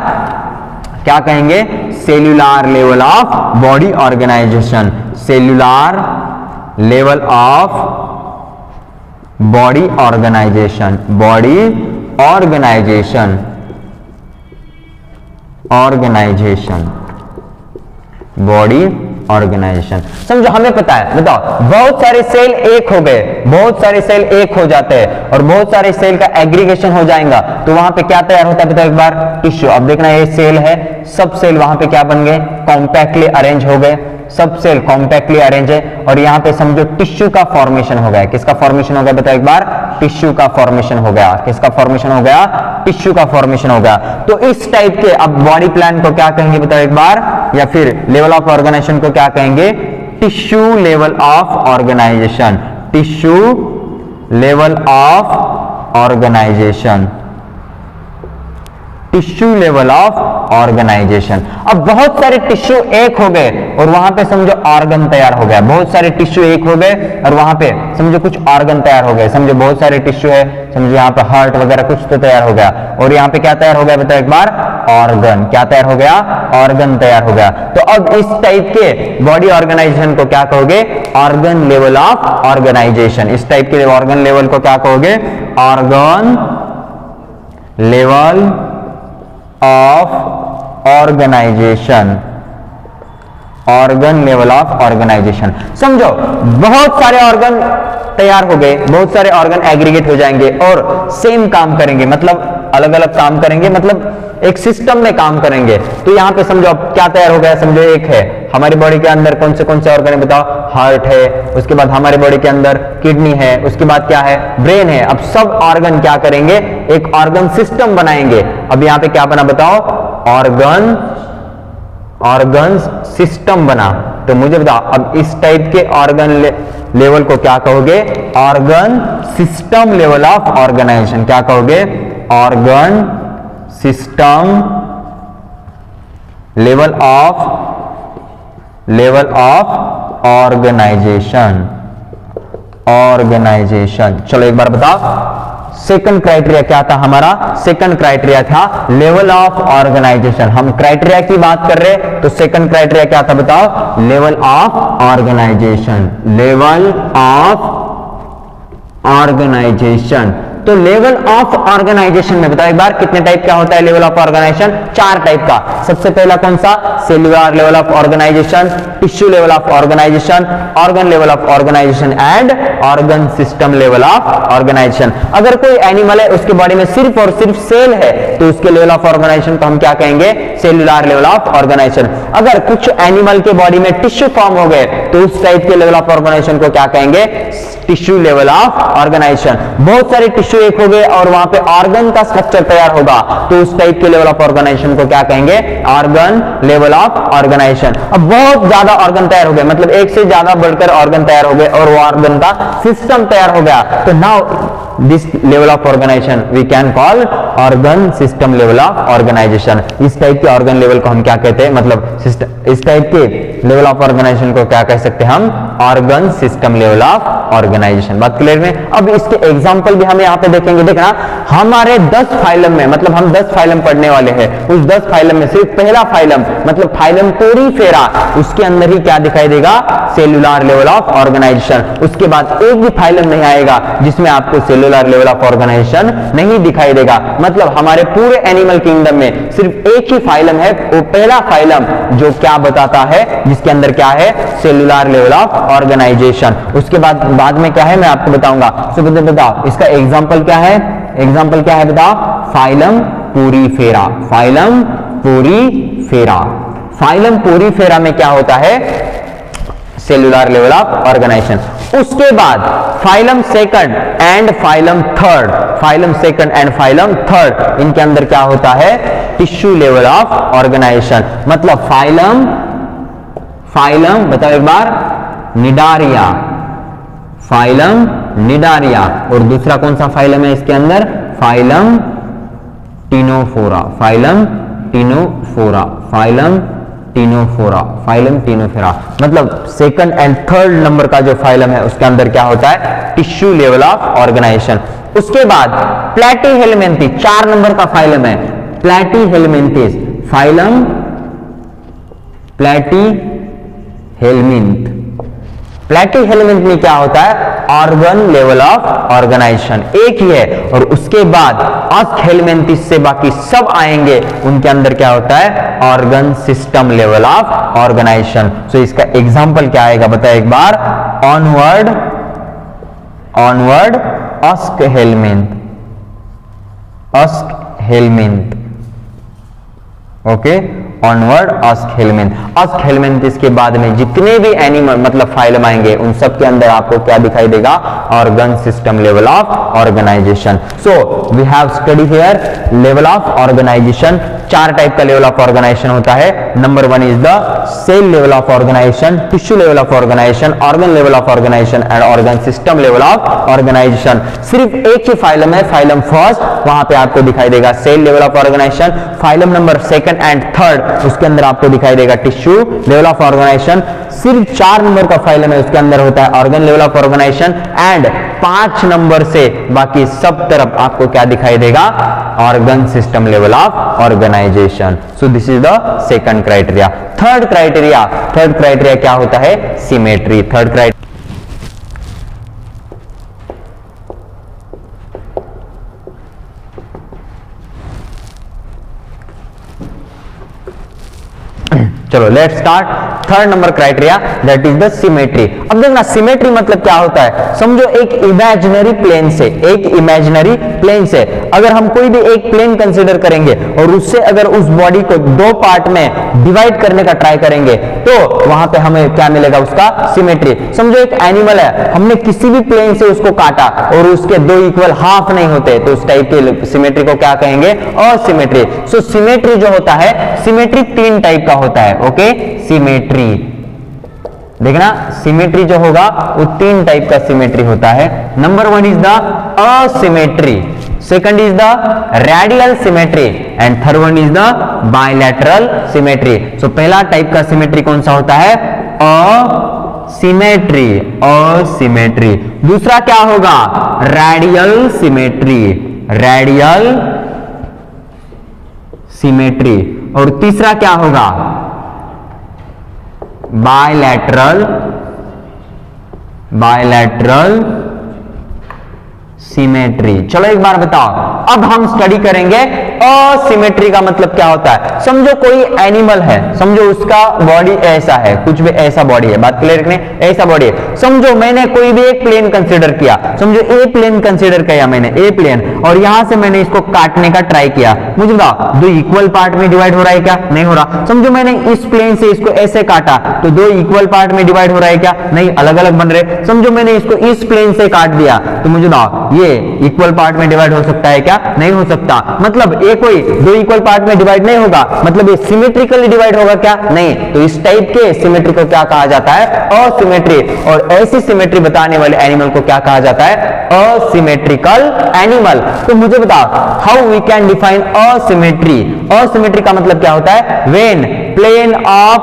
क्या कहेंगे, cellular level of body organisation. Cellular level of body organisation, body organisation, organisation, body organisation. समझो हमें पता है, बताओ बहुत सारे सेल एक हो गए, बहुत सारे सेल एक हो जाते हैं और बहुत सारे सेल का एग्रीगेशन हो जाएगा तो वहां पे क्या तैयार होता है बताओ एक बार, टिश्यू। अब देखना ये सेल है, सब सेल वहां पे क्या बन गए, कॉम्पैक्टली अरेंज हो गए, सब सेल कॉम्पैक्टली अरेंज है और यहाँ पे समझो टिश्यू का फॉर्मेशन हो गया। किसका फॉर्मेशन हो गया बताओ एक बार, टिश्यू का फॉर्मेशन हो गया। किसका फॉर्मेशन हो गया, टिश्यू का फॉर्मेशन हो गया। तो इस टाइप के अब बॉडी प्लान को क्या कहेंगे बताओ एक बार, या फिर लेवल ऑफ ऑर्गेनाइजेशन को क्या कहेंगे, tissue level of organisation, tissue level of organisation, tissue level of organisation. अब बहुत सारे टिश्यू एक हो गए और वहां पे समझो ऑर्गन तैयार हो गया। बहुत सारे टिश्यू एक हो गए और वहां पे समझो कुछ ऑर्गन तैयार हो गए। समझो बहुत सारे टिश्यू है, समझो यहाँ पे हार्ट वगैरह कुछ तो तैयार हो गया और यहाँ पे क्या तैयार हो गया बताओ एक बार, ऑर्गन। क्या तैयार हो गया, ऑर्गन तैयार हो गया। तो अब इस टाइप के बॉडी ऑर्गेनाइजेशन को क्या कहोगे, ऑर्गन लेवल ऑफ ऑर्गेनाइजेशन। इस टाइप के ऑर्गन लेवल को क्या कहोगे, organ level of organisation, organ level of organisation. समझो बहुत सारे ऑर्गन तैयार हो गए, बहुत सारे ऑर्गन एग्रीगेट हो जाएंगे और सेम काम करेंगे, मतलब अलग अलग काम करेंगे, मतलब एक सिस्टम में काम करेंगे। तो यहां पे समझो अब क्या तैयार हो गया, समझो एक है हमारी बॉडी के अंदर कौन से ऑर्गन है बताओ, हार्ट है, उसके बाद हमारे बॉडी के अंदर किडनी है, उसके बाद क्या है, ब्रेन है। अब सब ऑर्गन क्या करेंगे, एक ऑर्गन सिस्टम बनाएंगे। अब यहां पे क्या बना बताओ, ऑर्गन सिस्टम बना। तो मुझे बताओ अब इस टाइप के ऑर्गन लेवल को क्या कहोगे, organ system level of organisation. क्या कहोगे, organ system level of organisation, organisation. चलो एक बार बताओ सेकंड क्राइटेरिया क्या था हमारा, सेकंड क्राइटेरिया था लेवल ऑफ ऑर्गेनाइजेशन। हम क्राइटेरिया की बात कर रहे हैं तो सेकंड क्राइटेरिया क्या था बताओ, level of organisation, level of organisation. तो लेवल ऑफ ऑर्गेनाइजेशन में बताओ एक बार कितने टाइप का होता है लेवल ऑफ ऑर्गेनाइजेशन? 4 टाइप का। सबसे पहला कौन सा? Cellular level of organisation, tissue level of organisation, organ level of organisation and organ system level of organisation. अगर कोई एनिमल है उसके बॉडी में सिर्फ और सिर्फ सेल है तो उसके लेवल ऑफ ऑर्गेनाइजेशन को हम क्या कहेंगे? Cellular level of organisation. अगर कुछ एनिमल के बॉडी में टिश्यू फॉर्म हो गए तो उस टाइप के लेवल ऑफ ऑर्गेनाइजेशन को क्या कहेंगे? Tissue level of organisation. बहुत सारे टिश्यू एक हो गए और वहां पे ऑर्गन का स्ट्रक्चर तैयार होगा तो उस टाइप के लेवल ऑफ ऑर्गेनाइजेशन को क्या कहेंगे? Organ level of organisation. अब बहुत ज्यादा ऑर्गन तैयार हो गए, मतलब एक से ज्यादा बढ़कर ऑर्गन तैयार हो गए और वो ऑर्गन का सिस्टम तैयार हो गया, तो now this level of organization we can call organ system level of organization। इस टाइप के ऑर्गन लेवल को हम क्या कहते हैं, मतलब इस टाइप के लेवल ऑफ ऑर्गेनाइजेशन को क्या कह सकते हैं हम? Organ system level of organisation. बात क्लियर में? अब इसके एग्जांपल भी हम यहाँ पे देखेंगे। देखना हमारे 10 फाइलम में, मतलब हम 10 फाइलम पढ़ने वाले हैं, उस 10 फाइलम में सिर्फ पहला फाइलम मतलब फाइलम पोरीफेरा, उसके अंदर ही क्या दिखाई देगा? Cellular level of organisation. उसके बाद एक भी फाइलम नहीं आएगा जिसमें आपको सेल्यूलर लेवल ऑफ ऑर्गेनाइजेशन नहीं दिखाई देगा। मतलब हमारे पूरे एनिमल किंगडम में सिर्फ एक ही फाइलम है, वो पहला फाइलम जो क्या बताता है, जिसके अंदर क्या है? Cellular level of organisation. उसके बाद में क्या है मैं आपको बताऊंगा। तो बताओ इसका एग्जांपल क्या है? एग्जांपल क्या है बताओ? Phylum Porifera. Phylum Porifera. Phylum Porifera में क्या होता है? Cellular level of organisation. उसके बाद phylum second and phylum third, phylum second and phylum third, इनके अंदर क्या होता है? Tissue level of organisation. मतलब फाइलम बताओ एक बार, निडारिया, फाइलम निडारिया। और दूसरा कौन सा फाइलम है इसके अंदर? Phylum Ctenophora, phylum Ctenophora, phylum Ctenophora, phylum Ctenophora. मतलब सेकंड एंड थर्ड नंबर का जो फाइलम है उसके अंदर क्या होता है? Tissue level of organisation. उसके बाद प्लैटीहेलमिंथी 4 नंबर का फाइलम है, प्लैटीहेलमिंथीज, फाइलम प्लैटीहेलमिंथ। प्लैटीहेलमिंथ में क्या होता है? ऑर्गन लेवल ऑफ ऑर्गेनाइजेशन, एक ही है। और उसके बाद अस्कहेलमिंथिस से बाकी सब आएंगे, उनके अंदर क्या होता है? Organ system level of organisation. So इसका एग्जांपल क्या आएगा बताए एक बार? Onward aschelminth, aschelminth, okay, onward aschelminth. Aschelminthes के बाद में जितने भी एनिमल मतलब फाइलम आएंगे उन सब के अंदर आपको क्या दिखाई देगा? Organ system level of organisation. So we have study here level of organisation. 4 type का लेवल ऑफ ऑर्गेनाइजेशन होता है। Number 1 is the cell level of organisation, tissue level of organisation, organ level of organisation and organ system level of organisation. सिर्फ एक ही phylum है, phylum first, वहां पे आपको दिखाई देगा cell level of organisation. Phylum number second and third, उसके अंदर आपको दिखाई देगा टिश्यू लेवल ऑफ ऑर्गेनाइजेशन। सिर्फ 4 नंबर का फाइलम है, उसके अंदर होता है organ level of organisation and 5 number से बाकी सब तरफ आपको क्या दिखाई देगा? Organ system level of organisation. So this is the second criteria. Third criteria क्या होता है? सिमेट्री। थर्ड क्राइटेरिया चलो let's start. Third number criteria that is the symmetry. अब देखना सिमेट्री मतलब क्या होता है? समझो एक इमेजिनरी प्लेन से, एक इमेजिनरी प्लेन से अगर हम कोई भी एक प्लेन कंसीडर करेंगे और उससे अगर उस बॉडी को 2 पार्ट में डिवाइड करने का ट्राई करेंगे तो वहां पे हमें क्या मिलेगा? उसका सिमेट्री। समझो एक एनिमल है, हमने किसी भी प्लेन से उसको काटा और उसके 2 इक्वल हाफ नहीं होते तो उस टाइप के सिमेट्री को क्या कहेंगे? असिमेट्री। सो सिमेट्री जो होता है, सिमेट्री 3 टाइप का होता है, ओके? सिमेट्री देखना, सिमेट्री जो होगा वो 3 टाइप का सिमेट्री होता है। Number 1 is the asymmetry, second is the radial symmetry and third one is the bilateral symmetry. So पहला टाइप का सिमेट्री कौन सा होता है? Asymmetry, asymmetry. दूसरा क्या होगा? Radial symmetry, radial symmetry. और तीसरा क्या होगा? Bilateral, bilateral symmetry. चलो एक बार बताओ, अब हम स्टडी करेंगे असिमेट्री का मतलब क्या होता है। समझो कोई एनिमल है, समझो उसका बॉडी ऐसा है, कुछ भी ऐसा बॉडी है, बात क्लियर रखने, ऐसा बॉडी है। समझो मैंने कोई भी एक प्लेन कंसीडर किया, समझो ए प्लेन कंसीडर किया मैंने, ए प्लेन, और यहां से मैंने इसको काटने का ट्राई किया। मुझे बताओ दो इक्वल पार्ट में डिवाइड हो रहा है क्या? नहीं हो रहा। समझो मैंने इस प्लेन से इसको ऐसे काटा, तो दो इक्वल पार्ट में डिवाइड हो रहा है क्या? नहीं, अलग अलग बन रहे। समझो मैंने इसको इस प्लेन से काट दिया, तो मुझे बताओ ये इक्वल पार्ट में डिवाइड हो सकता है क्या? नहीं हो सकता। मतलब ये कोई दो इक्वल पार्ट में डिवाइड नहीं होगा, मतलब ये सिमेट्रिकली डिवाइड होगा क्या? नहीं। तो इस टाइप के सिमेट्री को क्या कहा जाता है? असिमेट्री। और ऐसी सिमेट्री बताने वाले एनिमल को क्या कहा जाता है? Asymmetrical animal. तो मुझे बताओ how we can define asymmetry. Asymmetry का मतलब क्या होता है? When plane of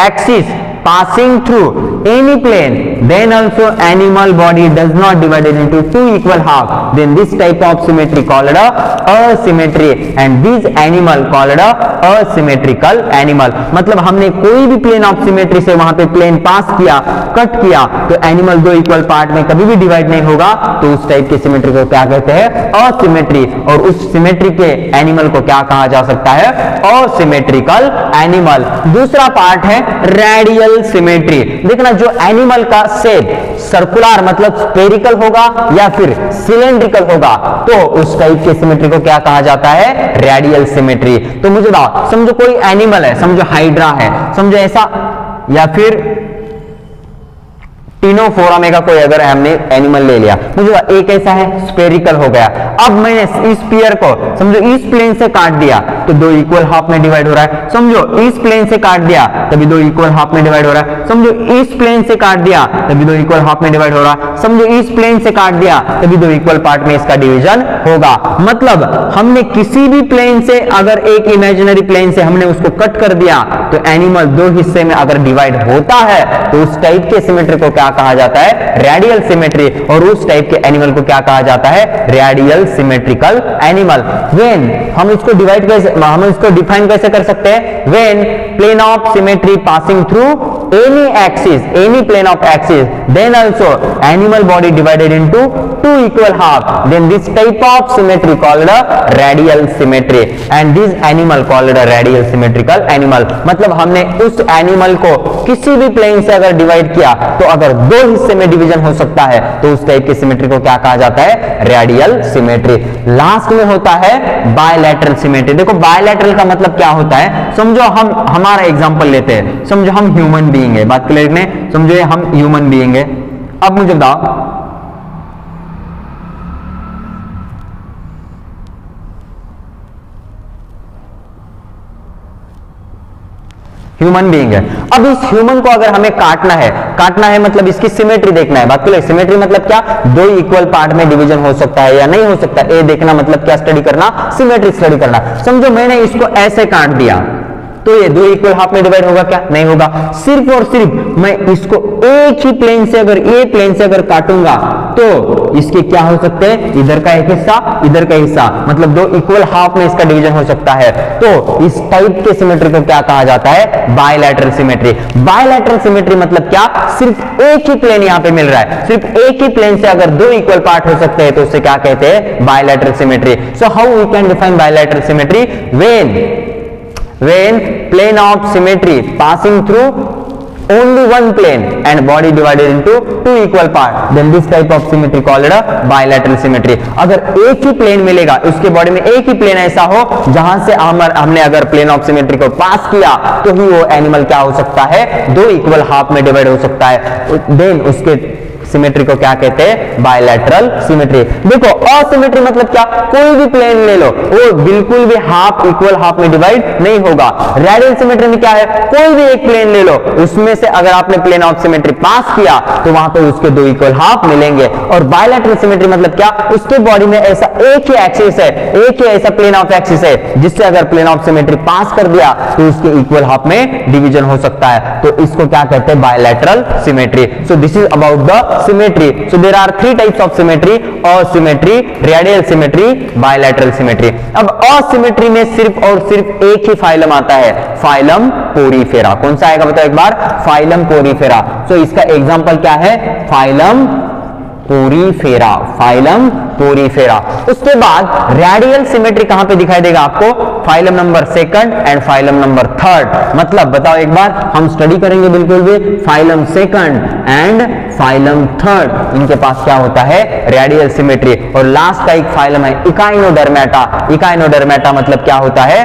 axis passing through any plane, then also animal body does not divided into two equal half, then this type of symmetry called a asymmetry, and this animal called a asymmetrical animal। मतलब हमने कोई भी plane of symmetry से वहां पे plane पास किया, cut किया, तो एनिमल दो इक्वल पार्ट में कभी भी डिवाइड नहीं होगा, तो उस टाइप की सिमेट्री को क्या कहते हैं? असिमेट्री। और उस सिमेट्री के एनिमल को क्या कहा जा सकता है? Asymmetrical animal. दूसरा पार्ट है रेडियल सिमेट्री। देखना जो एनिमल का शेप सर्कुलर मतलब स्फेरिकल होगा या फिर सिलेंड्रिकल होगा, तो उस टाइप के सिमेट्री को क्या कहा जाता है? Radial symmetry. तो मुझे बताओ, समझो कोई एनिमल है, समझो हाइड्रा है, समझो ऐसा, या फिर टिनोफोरा में का कोई अगर हमने एनिमल ले लिया, मुझे एक ऐसा है स्फेरिकल हो गया। अब मैंने इस स्फीयर को समझो इस प्लेन से काट दिया, तो दो इक्वल हाफ में डिवाइड हो रहा है। समझो इस प्लेन से काट दिया, तभी दो इक्वल हाफ में डिवाइड हो रहा है। समझो इस प्लेन से काट दिया, तभी दो इक्वल हाफ में डिवाइड हो रहा है। समझो इस प्लेन से काट दिया, तभी दो इक्वल पार्ट में इसका डिवीजन होगा। मतलब हमने किसी भी प्लेन से अगर एक इमेजिनरी प्लेन से हमने उसको कट कर दिया, तो एनिमल दो हिस्से में अगर डिवाइड होता है, तो उस टाइप के सिमेट्री को क्या कहा जाता है? Radial symmetry. और उस टाइप के एनिमल को क्या कहा जाता है? Radial symmetrical animal. व्हेन हम इसको डिवाइड कैसे, हम इसको डिफाइन कैसे कर सकते हैं? When plane of symmetry passing through any axis, any plane of axis, then also animal body divided into two equal half, then this type of symmetry called radial symmetry, and this animal called radial symmetrical animal. मतलब हमने उस animal को किसी भी plane से अगर divide किया, तो अगर दो हिस्से में डिवीजन हो सकता है, तो उस टाइप की सिमेट्री को क्या कहा जाता है? Radial symmetry. लास्ट में होता है बायलैटरल सिमेट्री। देखो बायलैटरल का मतलब क्या होता है? समझो हम हमारा एग्जांपल लेते हैं, समझो हम ह्यूमन बीइंग है, बात क्लियर ने, समझो हम ह्यूमन बीइंग है। अब मुझे बताओ ह्यूमन बीइंग है। अब इस ह्यूमन को अगर हमें काटना है मतलब इसकी सिमेट्री देखना है। बात क्लियर? सिमेट्री मतलब क्या? दो इक्वल पार्ट में डिवीजन हो सकता है या नहीं हो सकता, ये देखना मतलब क्या स्टडी करना? सिमेट्री स्टडी करना। समझो मैंने इसको ऐसे काट दिया, तो ये दो इक्वल हाफ में डिवाइड होगा क्या? नहीं होगा। सिर्फ और सिर्फ मैं इसको एक ही प्लेन से अगर ए प्लेन से अगर काटूंगा, तो इसके क्या हो सकते हैं? इधर का एक हिस्सा, इधर का हिस्सा, मतलब दो इक्वल हाफ में इसका डिवीजन हो सकता है। तो इस टाइप के सिमेट्री को क्या कहा जाता है? Bilateral symmetry. बायलैटरल सिमेट्री मतलब क्या? सिर्फ एक ही प्लेन यहां पे मिल रहा है, सिर्फ एक ही प्लेन से अगर दो इक्वल पार्ट हो सकते हैं, तो उसे क्या कहते हैं? Bilateral symmetry. So how we can define bilateral symmetry? when plane of symmetry passing through only one plane and body divided into two equal part, then this type of symmetry called a bilateral symmetry। अगर एक ही plane मिलेगा, उसके body में एक ही plane ऐसा हो जहां से हमने अगर प्लेन ऑफ सिमेट्री को पास किया, तो ही वो एनिमल क्या हो सकता है? दो इक्वल हाफ में डिवाइड हो सकता है। देन उसके सिमेट्री को क्या कहते हैं? Bilateral symmetry. देखो असिमेट्री मतलब क्या? कोई भी प्लेन ले लो, वो बिल्कुल भी हाफ इक्वल हाफ में डिवाइड नहीं होगा। रेडियल सिमेट्री में क्या है? कोई भी एक प्लेन ले लो, उसमें से अगर आपने प्लेन ऑफ सिमेट्री पास किया, तो वहां पे उसके दो इक्वल हाफ मिलेंगे। और बायलैटरल सिमेट्री मतलब क्या? उसके बॉडी में ऐसा एक ही एक्सिस है, एक ही ऐसा प्लेन ऑफ एक्सिस है, जिससे अगर प्लेन ऑफ सिमेट्री पास कर दिया, तो उसके इक्वल हाफ में डिवीजन हो सकता है। तो इसको क्या कहते हैं? Bilateral symmetry. So this is about the symmetry. So there are three types of symmetry: asymmetry, radial symmetry, bilateral symmetry। अब asymmetry में सिर्फ और सिर्फ एक ही फाइलम आता है, फाइलम पोरीफेरा। कौन सा आएगा बताओ एक बार? Phylum porifera. So इसका एग्जांपल क्या है? Phylum Porifera, phylum porifera. उसके बाद रेडियल सिमेट्री कहां पे दिखाई देगा आपको? Phylum number second and phylum number third. मतलब बताओ एक बार, हम स्टडी करेंगे बिल्कुल भी phylum second and phylum third, इनके पास क्या होता है? Radial symmetry. और लास्ट का एक फाइलम है इकाइनोडर्मेटा। इकाइनोडर्मेटा मतलब क्या होता है?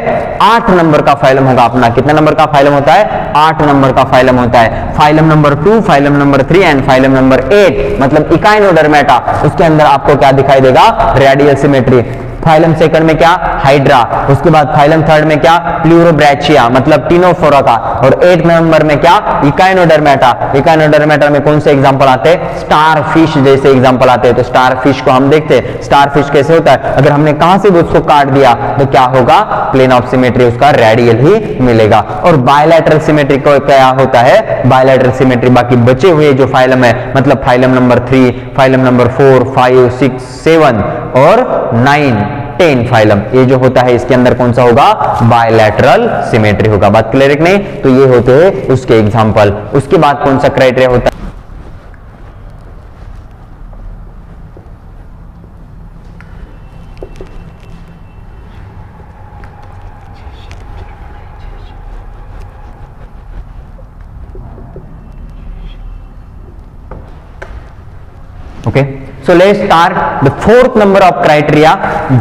8 नंबर का फाइलम होगा अपना। कितने नंबर का फाइलम होता है? 8 नंबर का फाइलम होता है। Phylum number 2, phylum number 3 and phylum number 8 मतलब इकाइनोडर्मेटा। उसके अंदर आपको क्या दिखाई देगा? Radial symmetry. फाइलम सेकंड में क्या? हाइड्रा। उसके बाद फाइलम थर्ड में क्या? प्लूरोब्रैचिया मतलब टिनोफोरा का। और 8 नंबर में क्या? इकाइनोडर्मेटा। इकाइनोडर्मेटा में कौन से एग्जांपल आते हैं? स्टार फिश जैसे एग्जांपल आते हैं। तो स्टार फिश को हम देखते हैं, स्टार फिश कैसे होता है? अगर हमने कहां से भी उसको काट दिया तो क्या होगा? प्लेन ऑफ सिमेट्री उसका रेडियल ही मिलेगा। और बायलैटरल सिमेट्री को क्या होता है? बायलैटरल सिमेट्री बाकी बचे हुए जो फाइलम है, मतलब फाइलम नंबर 3, फाइलम नंबर 4, 5, 6, 7 और 9, 10 फाइलम, ये जो होता है इसके अंदर कौन सा होगा? बायलैटरल सिमेट्री होगा। बात क्लियर है कि नहीं? तो ये होते हैं उसके एग्जांपल। उसके बाद कौन सा क्राइटेरिया होता है? Okay, so let's start the fourth number of criteria,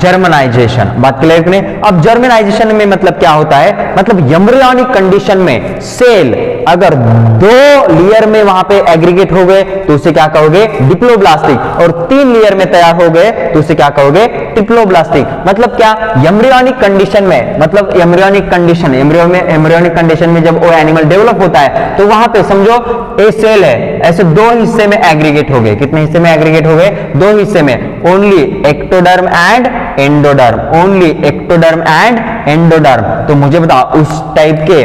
जर्मनाइजेशन। बात क्लियर करें। अब जर्मनाइजेशन में मतलब क्या होता है? मतलब एम्ब्रियोनिक कंडीशन में सेल अगर 2 लेयर में वहां पे एग्रीगेट हो गए तो उसे क्या कहोगे? डिप्लोब्लास्टिक। और 3 लेयर में तैयार हो गए तो उसे क्या कहोगे? ट्रिप्लोब्लास्टिक। मतलब क्या? एम्ब्रियोनिक कंडीशन में, मतलब एम्ब्रियोनिक कंडीशन, एम्ब्रियोनिक कंडीशन में जब वो एनिमल डेवलप होता है तो वहां पे समझो ए सेल है, ऐसे 2 हिस्से में एग्रीगेट हो गए। कितने हिस्से में एग्रीगेट हो गए? 2 हिस्से में। Only ectoderm and endoderm, only ectoderm and endoderm. तो मुझे बताओ उस टाइप के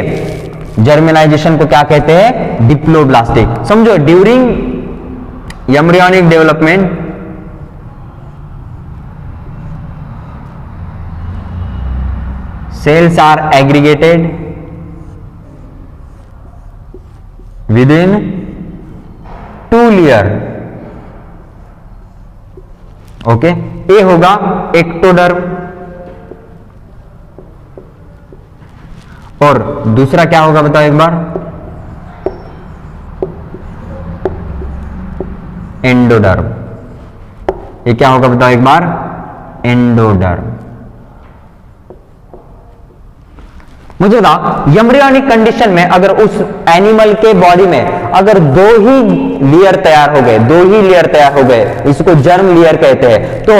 जर्मिनाइजेशन को क्या कहते हैं? डिप्लोब्लास्टिक। समझो during embryonic development cells are aggregated within 2 layer। Okay, ए होगा एक्टोडर्म और दूसरा क्या होगा बताओ एक बार? एंडोडर्म। ये क्या होगा बताओ एक बार? एंडोडर्म। मुझे बताओ एम्ब्रियोनिक कंडीशन में अगर उस एनिमल के बॉडी में अगर 2 ही लेयर तैयार हो गए, 2 ही लेयर तैयार हो गए, इसको जर्म लेयर कहते हैं। तो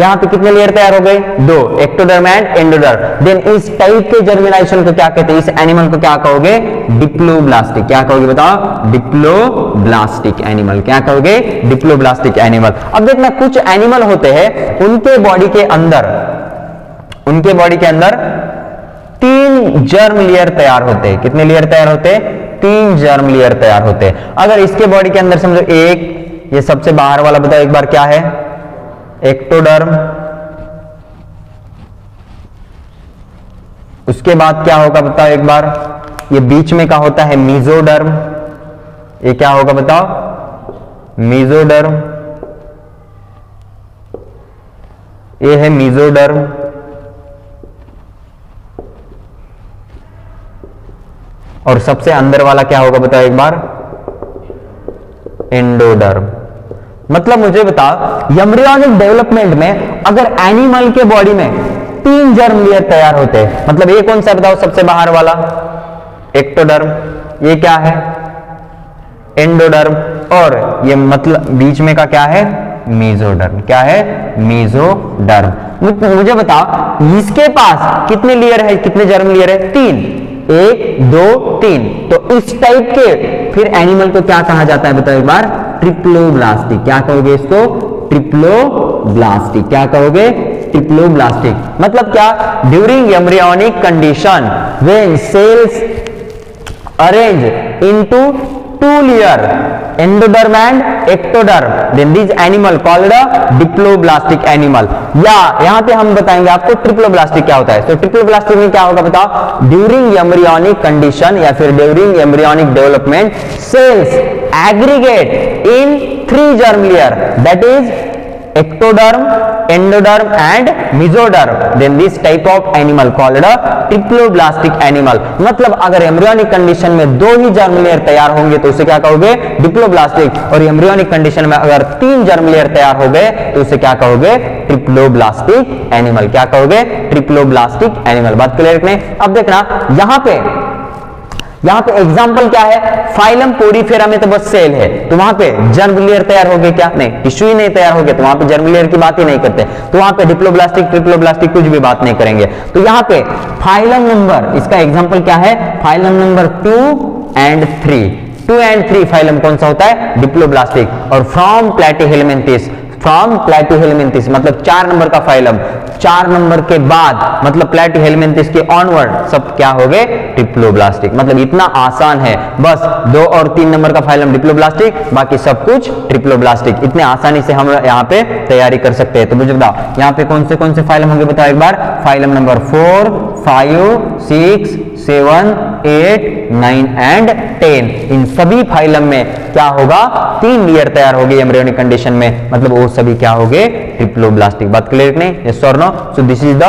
यहां पे कितने लेयर तैयार हो गए? 2, एक्टोडर्म एंड एंडोडर्म। देन इस टाइप के जर्मिनेशन को क्या कहते हैं? इस एनिमल को क्या कहोगे? डिप्लोब्लास्टिक। क्या कहोगे बताओ? Diploblastic animal. क्या कहोगे? Diploblastic animal. अब देखना कुछ एनिमल होते हैं उनके बॉडी के अंदर 3 जर्म लेयर तैयार होते हैं। कितने लेयर तैयार होते हैं? 3 जर्म लेयर तैयार होते हैं। अगर इसके बॉडी के अंदर समझो एक, ये सबसे बाहर वाला बताओ एक बार क्या है? एक्टोडर्म। उसके बाद क्या होगा बताओ एक बार? ये बीच में का होता है मीजोडर्म। ये क्या होगा बताओ? मीजोडर्म। ये है मीजोडर्म। और सबसे अंदर वाला क्या होगा बताओ एक बार? एंडोडर्म। मतलब मुझे बताओ एम्ब्रियोनिक डेवलपमेंट में अगर एनिमल के बॉडी में 3 जर्म लेयर तैयार होते हैं, मतलब ये कौन सा बताओ? सबसे बाहर वाला एक्टोडर्म। ये क्या है? एंडोडर्म। और ये मतलब बीच में का क्या है? मीजोडर्म। क्या है? मीजोडर्म। मुझे बताओ इसके पास कितने लेयर है? कितने जर्म लेयर है? 3। 1, 2, 3। तो इस टाइप के फिर एनिमल को क्या कहा जाता है बताओ एक बार? ट्रिप्लोब्लास्टिक। क्या कहोगे इसको? ट्रिप्लोब्लास्टिक। क्या कहोगे? ट्रिप्लोब्लास्टिक। मतलब क्या? During embryonic condition when cells arrange into two layer endoderm and ectoderm, then this animal called a diploblastic animal। या यहाँ पे हम बताएंगे आपको ट्रिप्लोब्लास्टिक क्या होता है। तो ट्रिप्लोब्लास्टिक में क्या होगा बताओ, ड्यूरिंग एम्ब्रियोनिक कंडीशन या फिर during embryonic development cells aggregate in 3 germ layer, that is ectoderm, endoderm and mesoderm, then this type of animal called a triploblastic animal। मतलब अगर एम्ब्रियोनिक कंडीशन में 2 ही जर्म लेयर तैयार होंगे तो उसे क्या कहोगे, डिप्लोब्लास्टिक, और एम्ब्रियोनिक कंडीशन में अगर 3 जर्म लेयर तैयार हो गए तो उसे क्या कहोगे, ट्रिप्लोब्लास्टिक एनिमल। क्या कहोगे, ट्रिप्लोब्लास्टिक एनिमल। बात क्लियर रखने। अब देखना यहां पे एग्जांपल क्या है, फाइलम पोरीफेरा में तो बस सेल है, तो वहां पे जर्म लेयर तैयार हो गए क्या, नहीं, टिश्यू ही नहीं तैयार हो गया, तो वहां पे जर्म लेयर की बात ही नहीं करते, तो वहां पे डिप्लोब्लास्टिक ट्रिप्लोब्लास्टिक कुछ भी बात नहीं करेंगे। तो यहां पे फाइलम नंबर, इसका एग्जांपल क्या है, phylum number 2 and 3, 2 and 3 phylum कौन सा होता है, डिप्लोब्लास्टिक। और फ्रॉम प्लैटीहेलमिन्थिस, फ्रॉम प्लैटीहेलमिन्थिस मतलब 4 नंबर का फाइलम, 4 नंबर के बाद मतलब प्लैटीहेलमिन्थिस के ऑनवर्ड सब क्या हो गए, ट्रिप्लोब्लास्टिक। मतलब इतना आसान है, बस 2 और 3 नंबर का फाइलम डिप्लोब्लास्टिक, बाकी सब कुछ ट्रिप्लोब्लास्टिक। इतने आसानी से हम यहाँ पे तैयारी कर सकते हैं। तो मुझे बताओ यहाँ पे कौन से फाइलम होंगे, बताओ एक बार। फाइलम नंबर 4, 5, 6, 7, 8, 9 एंड 10, इन सभी फाइलम में क्या होगा, 3 लेयर तैयार होगी एम्ब्रियोनिक कंडीशन में, मतलब वो सभी क्या होंगे, ट्रिप्लोब्लास्टिक। बात क्लियर नहीं, यस और no. So this is the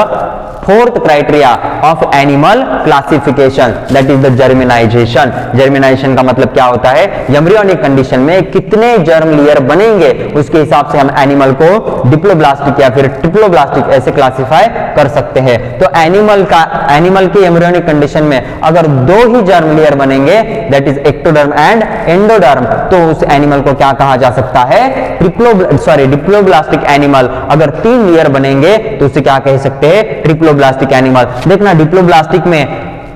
4th criteria of animal classification, that is the germinization. Germinization का मतलब क्या होता है, एम्ब्रियोनिक कंडीशन में कितने जर्म लेयर बनेंगे उसके हिसाब से हम एनिमल को डिप्लोब्लास्टिक या फिर ट्रिप्लोब्लास्टिक ऐसे क्लासिफाई कर सकते हैं। तो एनिमल की एम्ब्रियोनिक कंडीशन में अगर 2 ही जर्म लेयर बनेंगे, that is ectoderm and endoderm, तो उस एनिमल को क्या कहा जा सकता है, डिप्लोब्लास्टिक एनिमल। अगर 3 लेयर बनेंगे तो उसे क्या कह सकते हैं, ट्रिप्लोब्लास्टिक एनिमल। देखना डिप्लोब्लास्टिक में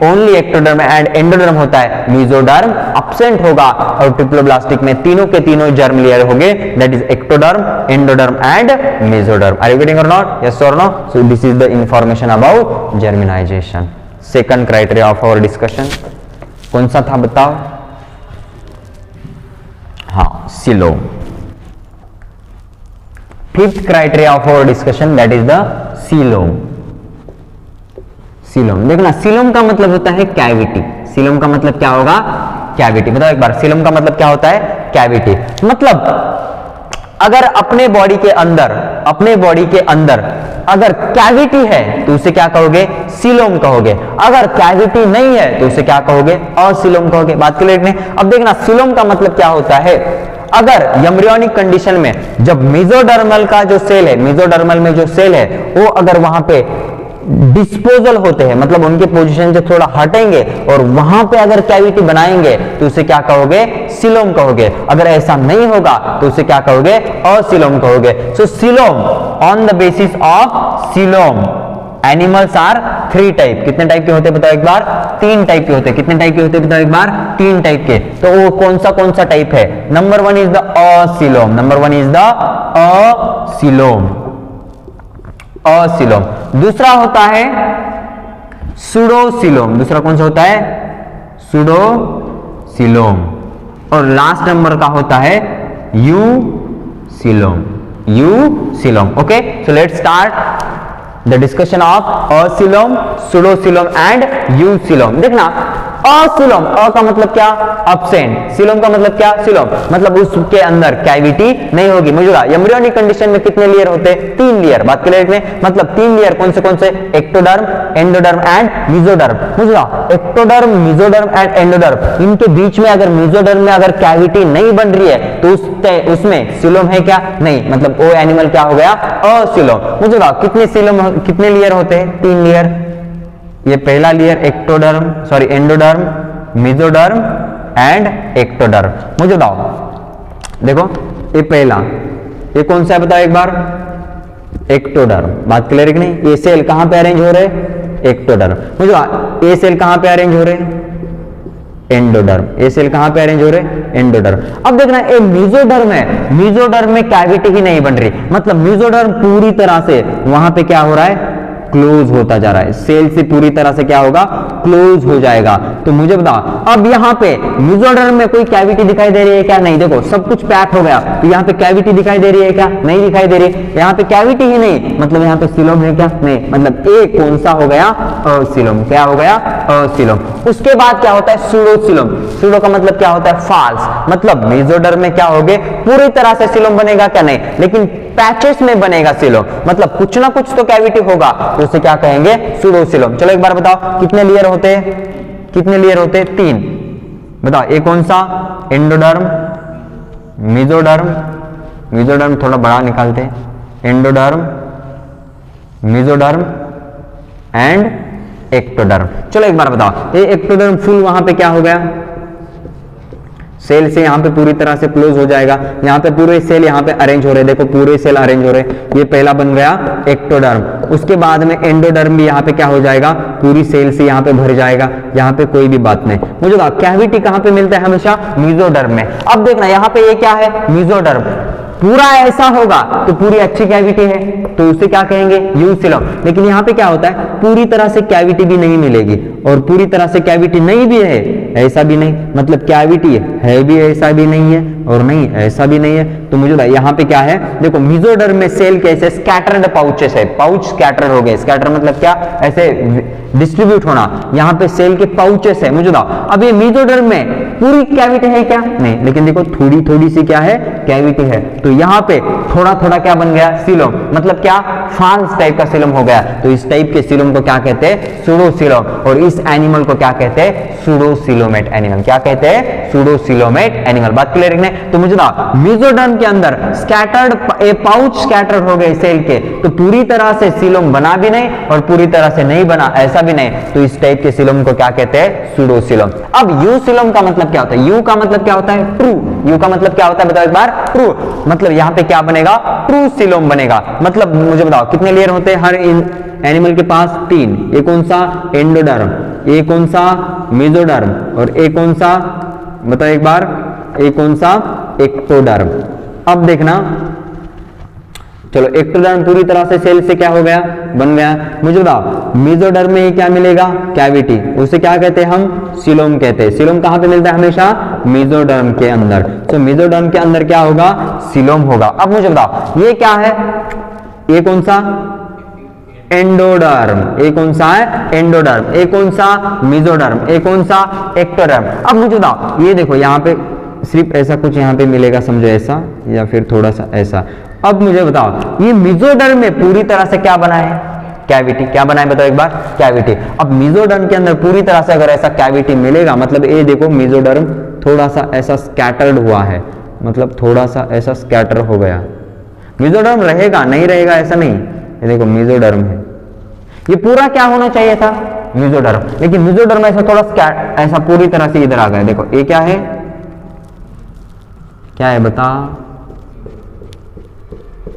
ओनली एक्टोडर्म एंड एंडोडर्म होता है, मेसोडर्म एब्सेंट होगा, और ट्रिप्लोब्लास्टिक में तीनों के तीनों जर्म लेयर होंगे, that is ectoderm, endoderm and mesoderm. Are you getting और नॉट, यस और no. So this is the information about germinization. Second criteria of our discussion कौन सा था बताओ, हाँ, coelom. 5th criteria of our discussion that is the coelom. Coelom देखना, coelom का मतलब होता है कैविटी। सीलोम का मतलब क्या होगा, कैविटी। बताओ एक बार, सीलोम का मतलब क्या होता है, कैविटी। मतलब अगर अपने बॉडी के अंदर अगर कैविटी है तो उसे क्या कहोगे, सीलोम कहोगे। अगर कैविटी नहीं है तो उसे क्या कहोगे, असीलोम कहोगे। बात क्लियर है। अब देखना सीलोम का मतलब क्या होता है, अगर एम्ब्रियोनिक कंडीशन में जब मेसोडर्मल का जो सेल है, मेसोडर्मल में जो सेल है वो अगर वहां पे डिस्पोजल होते हैं, मतलब उनके पोजीशन से थोड़ा हटेंगे और वहां पे अगर कैविटी बनाएंगे तो उसे क्या कहोगे, सीलोम कहोगे। अगर ऐसा नहीं होगा तो उसे क्या कहोगे, असीलोम कहोगे। So coelom, on the basis of coelom animals are 3 type. कितने टाइप के होते हैं बताओ एक बार, 3 टाइप के होते हैं। कितने टाइप के होते हैं बताओ एक बार, 3 टाइप के। तो वो कौन सा टाइप है, number 1 is the acoelom, number 1 is the acoelom, acoelom. दूसरा होता है सुडोसीलोम, दूसरा कौन सा होता है, सुडोसीलोम। और लास्ट नंबर का होता है eucoelom, eucoelom. Okay, so let's start the discussion of acoelom, pseudocoelom and eucoelom. देखना असीलोम, अ का मतलब क्या, एब्सेंट, सीलोम का मतलब क्या, सीलोम मतलब उसके अंदर कैविटी नहीं होगी। मौजूदा एम्ब्रियोनिक कंडीशन में कितने लेयर होते हैं, 3 लेयर। बात क्लियर है, मतलब 3 लेयर कौन से, एक्टोडर्म, एंडोडर्म एंड मेसोडर्म। मौजूदा एक्टोडर्म, मेसोडर्म एंड एंडोडर्म, इनके बीच में अगर मेसोडर्म में अगर कैविटी नहीं बन रही है तो उसमें सीलोम है क्या, नहीं, मतलब वो एनिमल क्या हो गया, असीलोम। मौजूदा कितने सीलोम, कितने लेयर होते हैं, 3 लेयर। ये पहला layer endoderm, mesoderm and ectoderm. मुझे बताओ, देखो ये पहला, ये कौन सा है बताओ एक बार, एक्टोडर्म। बात क्लियर है कि नहीं। ये सेल कहां पे अरेंज हो रहे, एक्टोडर्म। मुझे ये सेल कहां पे अरेंज हो रहे, एंडोडर्म। ये सेल कहां पे अरेंज हो रहे, एंडोडर्म। अब देखना ये मेसोडर्म है, मेसोडर्म में कैविटी ही नहीं बन रही, मतलब मेसोडर्म पूरी तरह से वहां पे क्या हो रहा है, क्लोज होता जा रहा है, सेल से पूरी तरह से क्या होगा, क्लोज हो जाएगा। तो मुझे बताओ अब यहाँ पे मेसोडर्म में कोई कैविटी दिखाई दे रही है क्या? नहीं, देखो सब कुछ पैक हो गया, तो यहाँ पे कैविटी दिखाई दे रही है क्या? नहीं दिखाई दे रही। यहाँ पे कैविटी ही नहीं, मतलब यहाँ पे सीलोम है क्या? नहीं, मतलब ए कौन सा हो गया? असीलोम। क्या हो गया? असीलोम। उसके बाद क्या होता है? सूडोसीलोम। सूडो का मतलब क्या होता है? फाल्स। मतलब मेसोडर्म में क्या होगे, पूरी तरह से सीलोम बनेगा क्या? नहीं, लेकिन पैचेस में बनेगा सीलोम, मतलब कुछ ना कुछ तो कैविटी होगा, तो उसे क्या कहेंगे? सूडोसीलोम। चलो एक बार बताओ कितने लेयर होते हैं? कितने लेयर होते हैं? 3। बताओ एक कौन सा? एंडोडर्म, मेसोडर्म, मेसोडर्म थोड़ा बड़ा निकालते हैं, एंडोडर्म, मेसोडर्म एंड एक्टोडर्म। चलो एक बार बताओ, ये एक्टोडर्म फुल वहां पे क्या हो गया? सेल से यहाँ पे पूरी तरह से क्लोज हो जाएगा। यहाँ पे पूरे सेल यहाँ पे अरेंज हो रहे हैं, देखो पूरे सेल अरेंज हो रहे हैं। ये पहला बन गया एक्टोडर्म। उसके बाद में एंडोडर्म भी यहाँ पे क्या हो जाएगा? पूरी सेल से यहाँ पे भर जाएगा। यहाँ पे कोई भी बात नहीं। मुझे बताओ कैविटी कहाँ पे मिलता है? हमेशा मेसोडर्म में। अब देखना यहाँ पे ये क्या है? मेसोडर्म। पूरा ऐसा होगा तो पूरी अच्छी कैविटी है, तो उसे क्या कहेंगे? यूसिलम। लेकिन यहाँ पे क्या होता है? पूरी तरह से कैविटी भी नहीं मिलेगी, और पूरी तरह से कैविटी नहीं भी है, ऐसा भी नहीं, मतलब कैविटी है भी, ऐसा भी नहीं है, और नहीं ऐसा भी नहीं है। तो मुझे यहाँ पे क्या है? देखो मेसोडर्म में सेल कैसे स्कैटर्ड पाउचेस है, पाउच स्कैटर हो गए। स्कैटर मतलब क्या? ऐसे डिस्ट्रीब्यूट होना। यहाँ पे सेल के पाउचेस है। मुझे बताओ अब ये मेसोडर्म में पूरी कैविटी है क्या? नहीं, लेकिन देखो थोड़ी थोड़ी सी क्या है? कैविटी है। तो यहाँ पे थोड़ा थोड़ा क्या बन गया? सीलोम। मतलब क्या? फाल्स टाइप का सीलोम हो गया। तो इस टाइप के सीलोम को क्या कहते हैं? सूडोसीलोम। और इस एनिमल को क्या कहते हैं? सूडोसीलोमेट एनिमल। क्या कहते हैं? सूडोसीलोमेट एनिमल। बात क्लियर है? तो मुझे बताओ मेसोडर्म के अंदर स्कैटर्ड पाउच स्कैटर हो गए सेल के, तो पूरी तरह से सीलोम बना भी नहीं और पूरी तरह से नहीं बना, ऐसा भी नहीं। तो इस टाइप के सीलोम को क्या कहते हैं? सूडोसीलोम। अब यूसिलोम का मतलब क्या होता है? यू का मतलब क्या होता है? ट्रू। यू का मतलब क्या होता है? बताओ एक बार। ट्रू। मतलब यहाँ पे क्या बनेगा? ट्रू सीलोम बनेगा। मतलब मुझे बताओ कितने लेयर होते हैं हर एनिमल के पास? 3। एक कौन सा? एंडोडर्म, एक कौन सा? मेसोडर्म, और एक कौन सा? बताओ एक बार। एक कौन सा? एक्टोडर्म। अब देखना, चलो एक्टोडर्म पूरी तरह से सेल से क्या हो गया? बन गया। मुझे बताओ मेसोडर्म में क्या मिलेगा? कैविटी। उसे क्या कहते हैं हम? सीलोम कहते हैं। सीलोम कहां पे मिलता है? हमेशा मेसोडर्म के अंदर। तो मेसोडर्म के अंदर क्या होगा? सीलोम होगा। अब मुझे बताओ ये क्या है? ये कौन सा? एंडोडर्म। एक कौन सा है? एंडोडर्म। एक कौन सा? मेसोडर्म। एक कौन सा? एक्टोडर्म। अब मुझे बताओ ये देखो यहाँ पे सिर्फ ऐसा कुछ यहाँ पे मिलेगा, समझो ऐसा, या फिर थोड़ा सा ऐसा। अब मुझे बताओ ये मेसोडर्म में पूरी तरह से क्या बना है? कैविटी। क्या बना है? बताओ एक बार। कैविटी। अब मेसोडर्म के अंदर पूरी तरह से अगर ऐसा कैविटी मिलेगा, मतलब ये देखो मेसोडर्म थोड़ा सा ऐसा स्कैटर्ड हुआ है, मतलब थोड़ा सा ऐसा स्कैटर हो गया। मेसोडर्म रहेगा नहीं रहेगा ऐसा नहीं, ये देखो मेसोडर्म है, ये पूरा क्या होना चाहिए था? मेसोडर्म। लेकिन मेसोडर्म ऐसा थोड़ा ऐसा पूरी तरह से इधर आ गया। देखो ये क्या है? क्या है बता?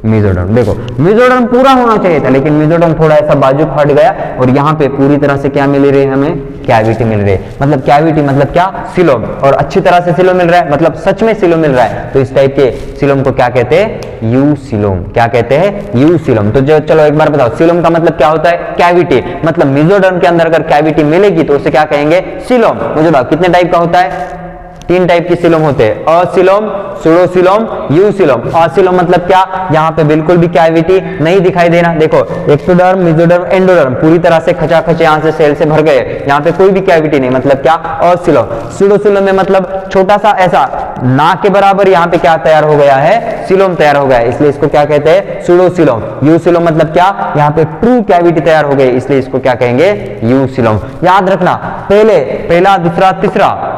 मेसोडर्म। देखो मेसोडर्म पूरा होना चाहिए था, लेकिन मेसोडर्म थोड़ा ऐसा बाजू हट गया, और यहाँ पे पूरी तरह से क्या मिल रही है हमें? कैविटी मिल रही है। मतलब कैविटी मतलब क्या? सीलोम। और अच्छी तरह से सीलोम मिल रहा है, मतलब सच में सीलोम मिल रहा है। तो इस टाइप के सीलोम को क्या कहते हैं? यूसिलोम। क्या कहते हैं? यूसिलोम। तो जो चलो एक बार बताओ सीलोम का मतलब क्या होता है? कैविटी। मतलब मेसोडर्म के अंदर अगर कैविटी मिलेगी तो उसे क्या कहेंगे? सीलोम। मुझे बताओ कितने टाइप का होता है? 3 टाइप की सीलोम होते हैं, असीलोम, सूडोसीलोम, यूसिलोम। असीलोम मतलब क्या? यहाँ पे बिल्कुल भी कैविटी नहीं दिखाई देना। देखो एक्टोडर्म, मेसोडर्म, एंडोडर्म पूरी तरह से खचाखच यहाँ से सेल से भर गए, यहाँ पे कोई भी कैविटी नहीं, मतलब क्या? असीलोम। सूडोसीलोम में मतलब छोटा सा ऐसा ना के बराबर यहाँ पे क्या तैयार हो गया है? सीलोम तैयार हो गया है, इसलिए इसको क्या कहते हैं? सूडोसीलोम। यूसिलोम मतलब क्या? यहाँ पे ट्रू कैविटी तैयार हो गई, इसलिए इसको क्या कहेंगे? यूसिलोम। याद रखना पहला, दूसरा, तीसरा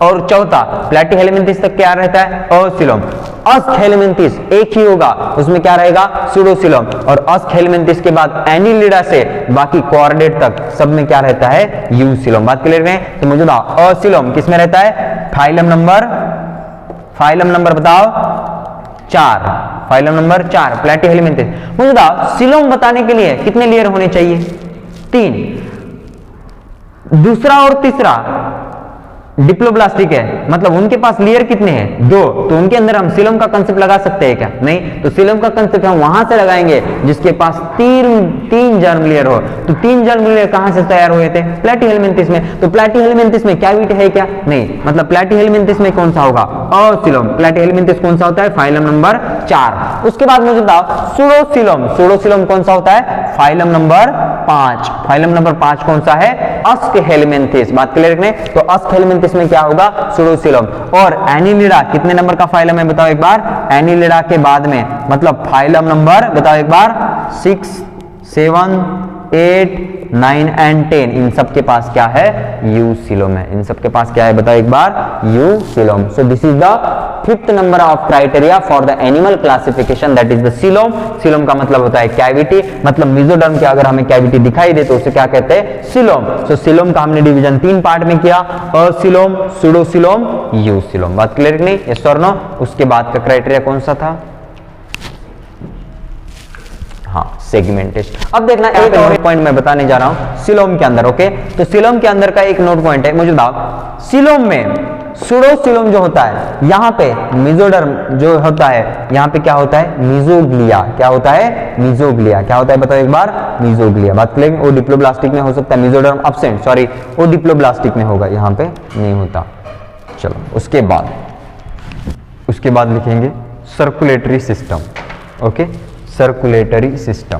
और चौथा प्लैटीहेलमिन्थिस तक क्या रहता है? असीलोम। अस्कहेलमिन्थिस एक ही होगा, उसमें क्या रहेगा? सूडोसीलोम। और अस्कहेलमिन्थिस के बाद एनिलिडा से बाकी क्वाड्रेट तक सब में क्या रहता है? यूसिलोम। बात क्लियर है? तो मुझे बताओ असीलोम किस में रहता है? फाइलम नंबर बताओ 4। Phylum number 4 प्लैटीहेलमिन्थिस। मुझे बताओ सीलोम बताने के लिए कितने लेयर होने चाहिए? 3। दूसरा और तीसरा डिप्लोब्लास्टिक है, मतलब उनके पास लेयर कितने हैं? 2, तो उनके अंदर हम सीलम का कंसेप्ट लगा सकते हैं क्या? नहीं, तो सीलम का कंसेप्ट हम वहां से लगाएंगे जिसके पास तीन जर्म लेयर हो। तो 3 जर्म लेयर कहां से तैयार हुए थे? प्लैटीहेलमिन्थिस में। तो प्लैटीहेलमिन्थिस में कैविटी है क्या? नहीं, मतलब प्लैटीहेलमिन्थिस में कौन सा होगा? असिलम। प्लैटीहेलमिन्थिस कौन सा होता है? Phylum number 4। उसके बाद मुझे बताओ सूडोसिलम। सूडोसिलम कौन सा होता है? Phylum number 5। फाइलम नंबर 5 कौन सा है? अस्कहेलमिन्थिस। बात क्लियर रखने, तो अस्कहेलमिन्थिस में क्या होगा? सूडोसिलम। और एनिलिडा कितने नंबर का फाइलम है बताओ एक बार? एनिलिडा के बाद में, मतलब फाइलम नंबर बताओ एक बार? 6, 7, 8, 9 एंड 10। इन सब के पास क्या है? यूसिलम है। इन सब के पास क्या है बताओ एक बार? Eucoelom. So this is the 5th number of criteria for the animal classification, that is the coelom. Coelom का मतलब होता है कैविटी, मतलब मेसोडर्म के अगर हमें कैविटी दिखाई दे तो उसे क्या कहते हैं? सीलोम। सो सीलोम का हमने डिवीजन 3 पार्ट में किया, असीलोम, सूडोसीलोम, यूसिलोम। बात क्लियर नहीं? यस और नो? उसके बाद का क्राइटेरिया कौन सा था? हाँ, सेगमेंटेशन। अब देखना एक और पॉइंट मैं बताने जा रहा हूं सीलोम के अंदर। ओके, तो सीलोम के अंदर का एक नोट पॉइंट है, मुझे बताओ सीलोम में सूडोसीलोम जो होता है, यहां पे मेसोडर्म जो होता है, यहां पे क्या होता है? मीजोग्लिया। क्या होता है? मीजोग्लिया। क्या होता है बताओ एक बार? मीजोग्लिया। बात करेंगे, ओ डिप्लोब्लास्टिक में हो सकता है, मेसोडर्म अब्सेंट, सॉरी ओ डिप्लोब्लास्टिक में होगा, यहां पे नहीं होता। चलो उसके बाद लिखेंगे circulatory system. Okay, circulatory system.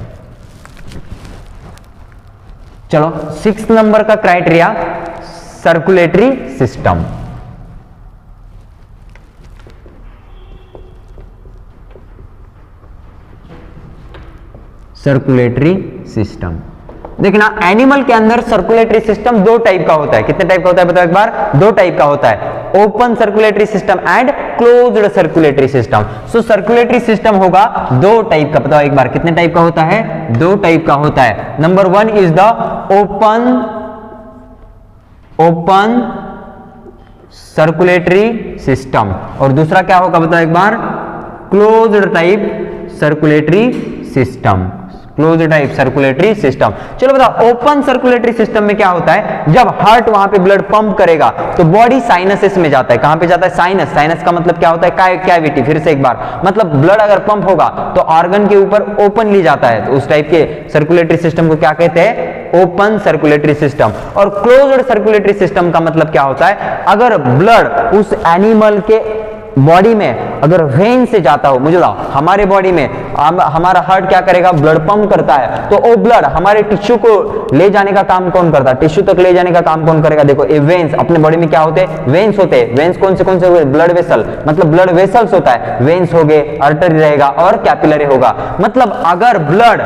चलो 6th नंबर का criteria circulatory system. Circulatory system देखना, एनिमल के अंदर सर्कुलेटरी सिस्टम 2 टाइप का होता है। कितने टाइप का होता है बताओ एक बार? 2 टाइप का होता है, open circulatory system and closed circulatory system. So circulatory system होगा 2 टाइप का। बताओ एक बार कितने टाइप का होता है? 2 टाइप का होता है। Number 1 is the open circulatory system, और दूसरा क्या होगा बताओ एक बार? Closed type circulatory system. Closed type circulatory system. चलो बताओ ओपन सर्कुलेटरी सिस्टम में क्या होता है? जब हार्ट वहां पे ब्लड पंप करेगा तो बॉडी साइनसेस में जाता है। कहां पे जाता है? साइनस। साइनस का मतलब क्या होता है? कैविटी। फिर से एक बार, मतलब ब्लड अगर पंप होगा तो ऑर्गन के ऊपर ओपनली जाता है, तो उस टाइप के सर्कुलेटरी सिस्टम को क्या कहते हैं? Open circulatory system. और क्लोज्ड सर्कुलेटरी सिस्टम का मतलब क्या होता है? अगर ब्लड उस एनिमल के बॉडी में अगर वेन से जाता हो, मुझे बताओ हमारे बॉडी में हमारा हार्ट क्या करेगा? ब्लड पंप करता है, तो वो ब्लड हमारे टिश्यू को ले जाने का काम कौन करता है? टिश्यू तक ले जाने का काम कौन करेगा? देखो ये वेन्स, अपने बॉडी में क्या होते हैं? वेन्स होते हैं। वेन्स कौन से हुए? ब्लड वेसल, मतलब ब्लड वेसल्स होता है। वेन्स हो गए, आर्टरी रहेगा और कैपिलरी होगा। मतलब अगर ब्लड,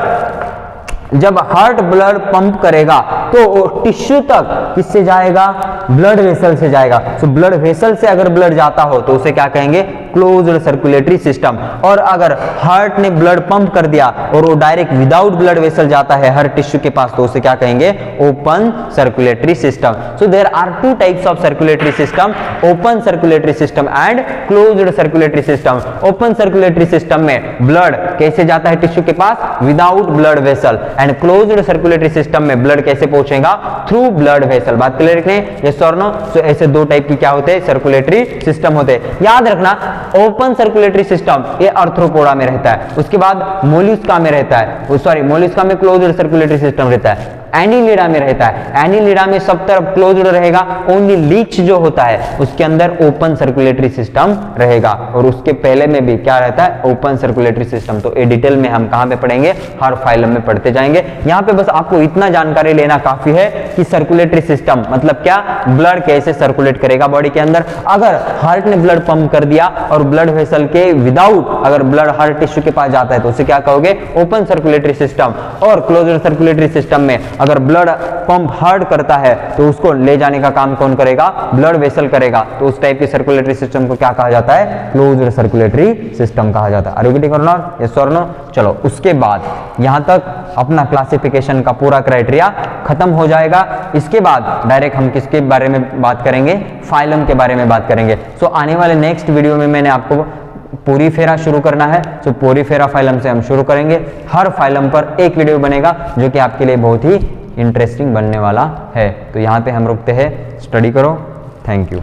जब हार्ट ब्लड पंप करेगा तो टिश्यू तक किससे जाएगा? ब्लड वेसल से जाएगा। तो ब्लड वेसल से अगर ब्लड जाता हो तो उसे क्या कहेंगे? Closed circulatory system. और अगर हार्ट ने ब्लड पंप कर दिया और वो डायरेक्ट विदाउट ब्लड वेसल जाता है हर टिश्यू के पास, तो उसे क्या कहेंगे? Open circulatory system. So there are 2 types of circulatory system, open circulatory system and closed circulatory system. Open circulatory system में ब्लड कैसे जाता है टिश्यू के पास? Without blood vessel. And closed circulatory system में ब्लड कैसे पहुंचेगा? Through blood vessel. बात क्लियर रखने, यस और नो? सो ऐसे 2 टाइप की क्या होते हैं? सर्कुलेटरी सिस्टम होते हैं। याद रखना ओपन सर्कुलेटरी सिस्टम ये आर्थ्रोपोडा में रहता है, उसके बाद मोलस्का में रहता है, सॉरी मोलस्का में क्लोज्ड सर्कुलेटरी सिस्टम रहता है, एनिलिडा में रहता है। एनिलिडा में सब तरफ क्लोज्ड रहेगा, ओनली लीच जो होता है उसके अंदर ओपन सर्कुलेटरी सिस्टम रहेगा, और उसके पहले में भी क्या रहता है? Open circulatory system. तो ये डिटेल में हम कहां पे पढ़ेंगे? हर फाइलम में पढ़ते जाएंगे। यहां पे बस आपको इतना जानकारी लेना काफी है कि सर्कुलेटरी सिस्टम मतलब क्या, ब्लड कैसे सर्कुलेट करेगा बॉडी के अंदर। अगर हार्ट ने ब्लड पंप कर दिया और ब्लड वेसल के विदाउट अगर ब्लड हार्ट टिश्यू के पास जाता है तो उसे क्या कहोगे? Open circulatory system. और क्लोज्ड सर्कुलेटरी सिस्टम में अगर ब्लड पंप हार्ट करता है तो उसको ले जाने का काम कौन करेगा? ब्लड वेसल करेगा। तो उस टाइप की सर्कुलेटरी सिस्टम को क्या कहा जाता है? क्लोज्ड सर्कुलेटरी सिस्टम कहा जाता है। आर यू गेटिंग और नॉट? यस और नो? चलो उसके बाद यहां तक अपना क्लासिफिकेशन का पूरा क्राइटेरिया खत्म हो जाएगा। इसके बाद डायरेक्ट हम किसके बारे में बात करेंगे? फाइलम के बारे में बात करेंगे। सो आने वाले नेक्स्ट वीडियो में मैंने आपको पोरीफेरा शुरू करना है, तो पोरीफेरा फाइलम से हम शुरू करेंगे। हर फाइलम पर एक वीडियो बनेगा जो कि आपके लिए बहुत ही इंटरेस्टिंग बनने वाला है। तो यहाँ पे हम रुकते हैं, स्टडी करो। Thank you.